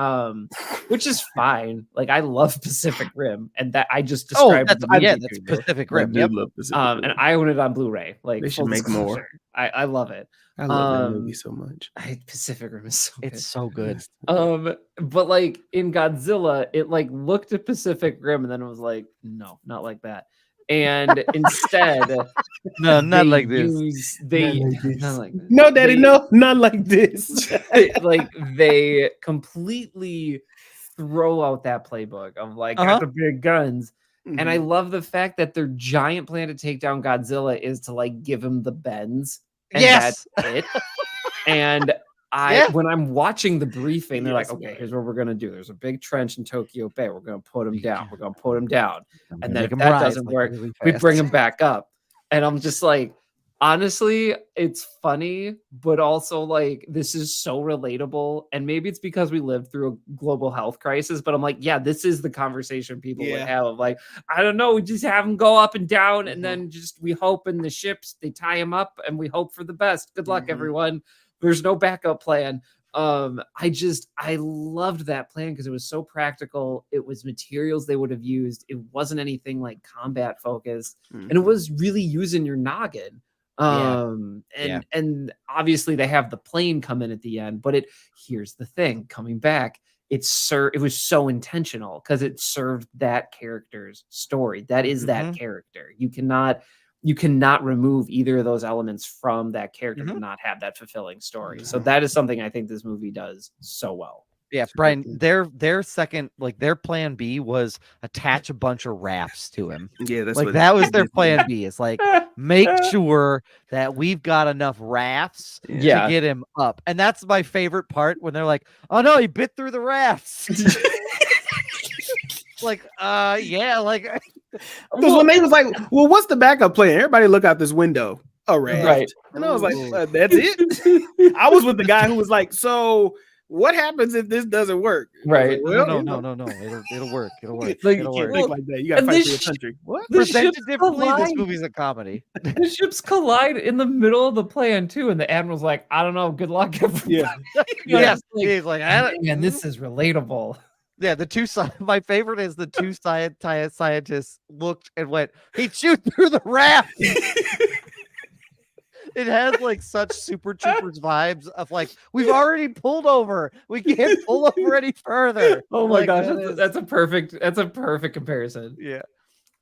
Which is fine. Like I love Pacific Rim, and that I just described. That's Pacific Rim. Yep. And I own it on Blu-ray. Like they should make more. I love it. I love that movie so much. Pacific Rim is so good. It's so good. But like in Godzilla, it like looked at Pacific Rim and then it was like, no, not like that. And instead, no, not like this. No, Daddy, no, not like this. Like they completely throw out that playbook of like got the big guns. And I love the fact that their giant plan to take down Godzilla is to like give him the bends. And that's it. And when I'm watching the briefing, they're like, okay, here's what we're gonna do. There's a big trench in Tokyo Bay. We're gonna put him down. We're gonna put him down. And then if that doesn't work, we bring him back up. And I'm just like, honestly, it's funny, but also like this is so relatable. And maybe it's because we lived through a global health crisis, but I'm like, yeah, this is the conversation people would have of like, I don't know, we just have them go up and down, and then just we hope in the ships they tie him up and we hope for the best. Good luck, everyone. There's no backup plan. I loved that plan because it was so practical. It was materials they would have used. It wasn't anything like combat focused, and it was really using your noggin. And obviously they have the plane come in at the end, but here's the thing, coming back, it was so intentional because it served that character's story. That is that character. You cannot remove either of those elements from that character to not have that fulfilling story. So that is something I think this movie does so well. Yeah, Brian, their second, like their plan B was attach a bunch of rafts to him. Yeah, that's like what that was their plan B. It's like make sure that we've got enough rafts to get him up. And that's my favorite part when they're like, "Oh no, he bit through the rafts." like, yeah, like because when they was like, "Well, what's the backup plan?" Everybody look out this window. A raft. Right. And I was like, "That's it." I was with the guy who was like, "So what happens if this doesn't work?" Right. Like, well, no. It'll work. It'll work. Like, It'll you can't work. think like that. You gotta fight for your country. What? Presented differently, this movie's a comedy. The ships collide in the middle of the plan too, and the admiral's like, "I don't know. Good luck." Yeah. Yes. He's like, "Man, this is relatable." Yeah, my favorite is the two scientists looked and went, "He'd shoot through the raft." It has like such Super Troopers vibes of like, we've already pulled over. We can't pull over any further. Oh my like, gosh, that's a perfect comparison. Yeah.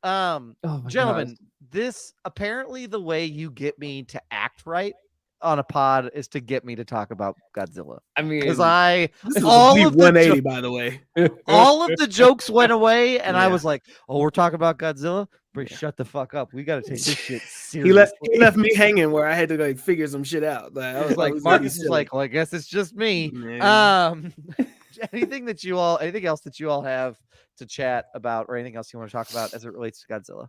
Oh my Gentlemen, gosh. this apparently the way you get me to act right on a pod is to get me to talk about Godzilla. I mean, because all of 180, by the way. All of the jokes went away, and I was like, "Oh, we're talking about Godzilla? Shut the fuck up. We got to take this shit seriously." He left me hanging where I had to like figure some shit out. Like, I was like, Marcus was like, "Well, I guess it's just me." Anything else that you all have to chat about, or anything else you want to talk about as it relates to Godzilla?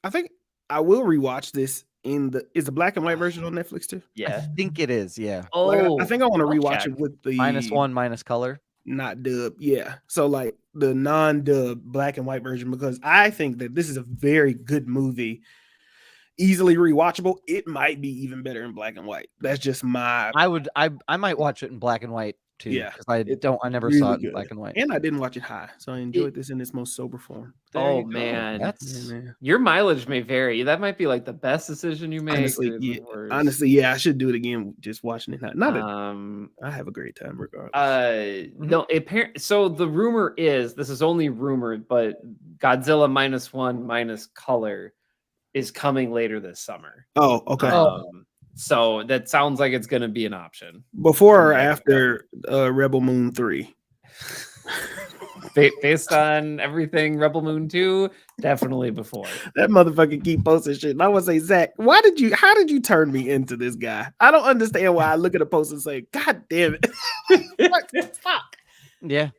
I think I will rewatch this is the black and white version on Netflix too? Yeah, I think it is. Yeah. Oh, like, I think I want to rewatch it with the -1 minus color, not dub. Yeah, so like the non-dub black and white version, because I think that this is a very good movie, easily rewatchable. It might be even better in black and white. That's just my. I might watch it in black and white too. Yeah, because I never saw it in black and white, and I didn't watch it high, so I enjoyed this in its most sober form. Oh man, your mileage may vary. That might be like the best decision you made. Honestly, yeah, I should do it again. Just watching it. I have a great time regardless. No, so the rumor is, this is only rumored, but Godzilla -1 minus color is coming later this summer. Oh, okay. So that sounds like it's going to be an option. Before or after Rebel Moon 3? Based on everything Rebel Moon 2, definitely before. That motherfucker keep posting shit. And I want to say, Zach, how did you turn me into this guy? I don't understand why I look at a post and say, God damn it. What the fuck? Yeah.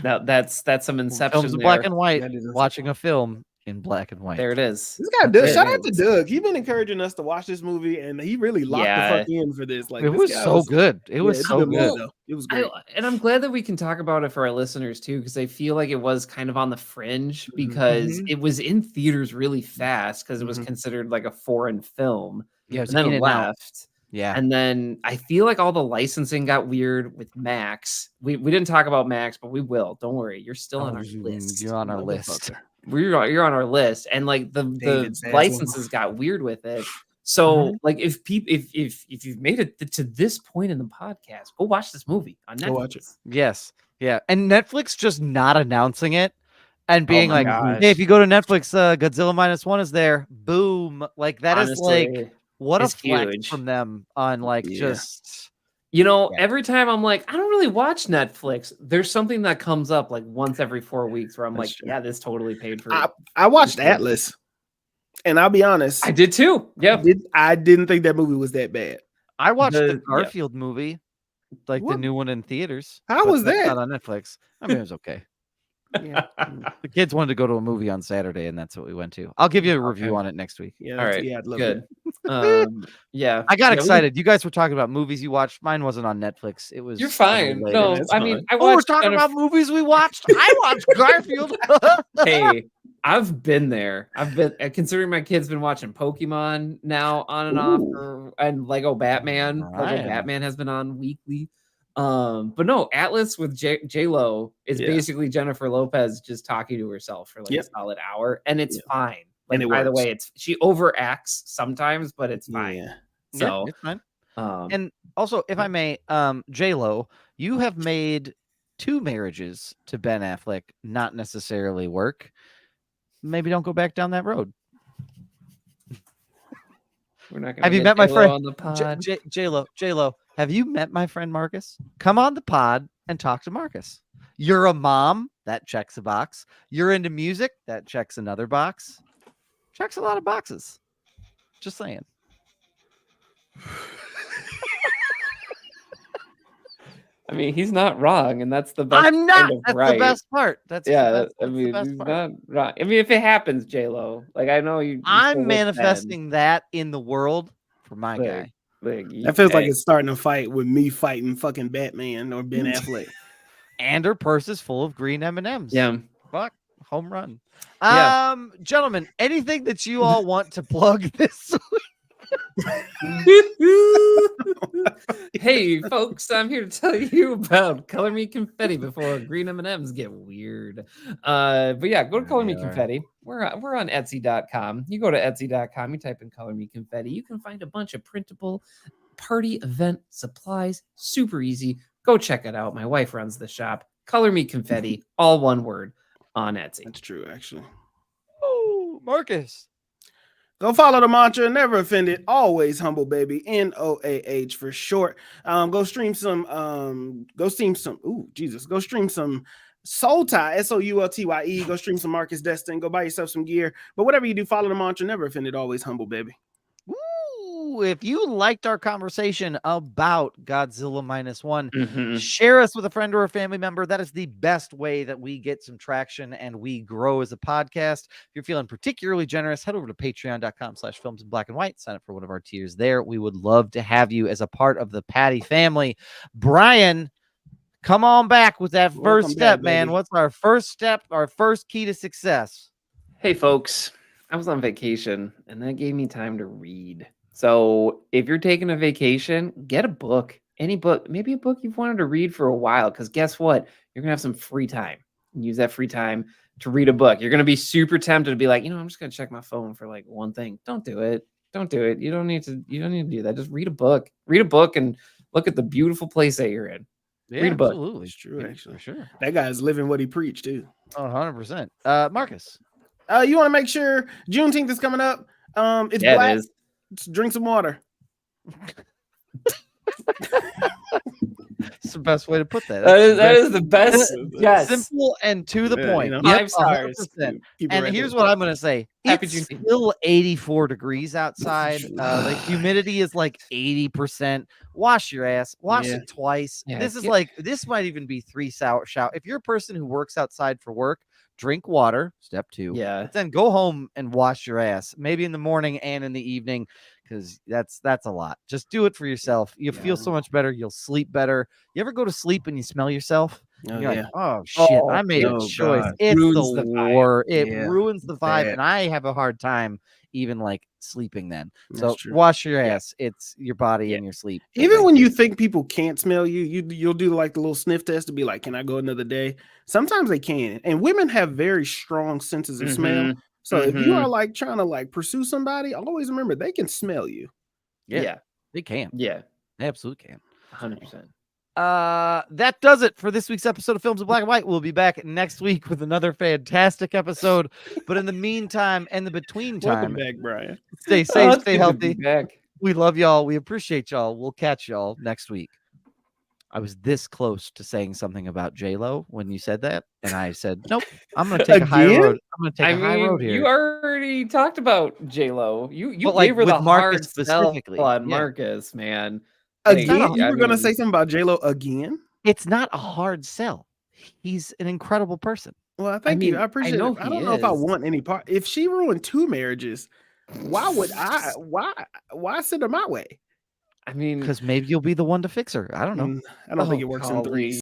Now that's some Inception. Films in black and white. Watching a film in black and white. There it is. This guy Doug. Shout out to Doug. He's been encouraging us to watch this movie, and he really locked the fuck in for this. Like, it was so good. It was so good. It was great. And I'm glad that we can talk about it for our listeners too, because I feel like it was kind of on the fringe, because it was in theaters really fast because it was considered like a foreign film. Yeah, and then it left. Yeah. And then I feel like all the licensing got weird with Max. We didn't talk about Max, but we will. Don't worry. You're still on our list. You're on our list. You're on our list. And like the licenses got weird with it. So like if you've made it to this point in the podcast, go watch this movie on Netflix. Go watch it. Yes. Yeah. And Netflix just not announcing it and being like, hey, if you go to Netflix, Godzilla -1 is there. Boom. Like that is like, what a flex from them on like just, every time I'm like, I don't really watch Netflix, there's something that comes up like once every 4 weeks where I'm like, yeah, this totally paid for it. I watched Atlas, and I'll be honest, I did too. Yeah, I didn't think that movie was that bad. I watched the Garfield movie, like the new one in theaters. How was that? Not on Netflix. I mean, it was okay. Yeah. The kids wanted to go to a movie on Saturday, and that's what we went to. I'll give you a review on it next week. Yeah, all right. Yeah, I'd love good. Yeah, I got excited. You guys were talking about movies you watched. Mine wasn't on Netflix. It was. You're fine. No, I mean, we're talking about movies we watched. I watched Garfield. Hey, I've been there. I've been considering my kid's been watching Pokemon now on and off, and Lego Batman. Lego Batman has been on weekly. But no, Atlas with J-Lo is basically Jennifer Lopez just talking to herself for like a solid hour, and it's fine. Like, and by the way, she overacts sometimes, but it's fine. Yeah. So it's fine. And also, if I may, J-Lo, you have made 2 marriages to Ben Affleck not necessarily work. Maybe don't go back down that road. We're not gonna have you met my friend on the pod? J-Lo? Have you met my friend Marcus? Come on the pod. and talk to Marcus. You're a mom, that checks a box. You're into music, that checks another box. Checks a lot of boxes. Just saying. I mean, he's not wrong, and that's the best. I'm not. Kind of that's right. the best part. That's I mean, he's not wrong. I mean, if it happens, J-Lo, like I know you. I'm manifesting that in the world for my guy. That feels like it's starting a fight with me fighting fucking Batman or Ben Affleck. And her purse is full of green M&Ms. Yeah. Fuck. Home run. Yeah. Gentlemen, anything that you all want to plug this week? Hey, folks, I'm here to tell you about Color Me Confetti before green M&Ms get weird. But yeah, go to Color Me Confetti. We're on Etsy.com. You go to Etsy.com, you type in Color Me Confetti. You can find a bunch of printable party event supplies. Super easy. Go check it out. My wife runs the shop. Color Me Confetti, all one word on Etsy. That's true, actually. Oh, Marcus. Go follow the mantra, never offended, always humble, baby. NOAH for short. Go stream some Go stream some Soul Tie, SOULTYE. Go stream some Marcus Destin. Go buy yourself some gear. But whatever you do, follow the mantra, never offended, always humble, baby. If you liked our conversation about Godzilla Minus One, share us with a friend or a family member. That is the best way that we get some traction and we grow as a podcast. If you're feeling particularly generous, head over to patreon.com/films in black and white. Sign up for one of our tiers there. We would love to have you as a part of the Patty family. Brian, come on back with that first step, man. What's our first step, our first key to success? Hey, folks, I was on vacation and that gave me time to read. So if you're taking a vacation, get a book, any book, maybe a book you've wanted to read for a while, because guess what? You're going to have some free time. Use that free time to read a book. You're going to be super tempted to be like, I'm just going to check my phone for like one thing. Don't do it. Don't do it. You don't need to do that. Just read a book. Read a book and look at the beautiful place that you're in. Yeah, read a book. Absolutely. It's true, actually. For sure. That guy's living what he preached, too. 100%. Marcus. You want to make sure Juneteenth is coming up. It's black. It is. Drink some water. It's the best way to put that. That is the best. Yes. Simple and to the point. 5 stars. And here's what I'm going to say. It's still 84 degrees outside. The humidity is like 80%. Wash your ass. Wash it twice. Yeah. This might even be 3 shower. If you're a person who works outside for work, drink water. Step 2. Yeah. Then go home and wash your ass. Maybe in the morning and in the evening, because that's a lot. Just do it for yourself. You'll feel so much better. You'll sleep better. You ever go to sleep and you smell yourself? You're like, oh shit, I made a choice. God. It's ruins the war. It ruins the vibe, and I have a hard time even like sleeping then. So wash your ass. It's your body and your sleep. Even when you think people can't smell you'll do like the little sniff test to be like, can I go another day? Sometimes they can. And women have very strong senses of smell. So if you are like trying to like pursue somebody, always remember they can smell you. Yeah. They can. Yeah. They absolutely can. 100%. That does it for this week's episode of Films in Black and White. We'll be back next week with another fantastic episode. But in the meantime and the between time, welcome back, Brian. Stay safe, stay healthy. We love y'all. We appreciate y'all. We'll catch y'all next week. I was this close to saying something about J-Lo when you said that, and I said, nope, I'm going to take a high road. I'm going to take a high road here. You already talked about J-Lo. You gave like, her the Marcus hard specifically on Marcus, man. Again, you were going to say something about J-Lo again? It's not a hard sell. He's an incredible person. Well, thank you. I appreciate it. I don't know if I want any part. If she ruined 2 marriages, why would I? Why send her my way? I mean, because maybe you'll be the one to fix her. I don't know. I don't think it works in 3.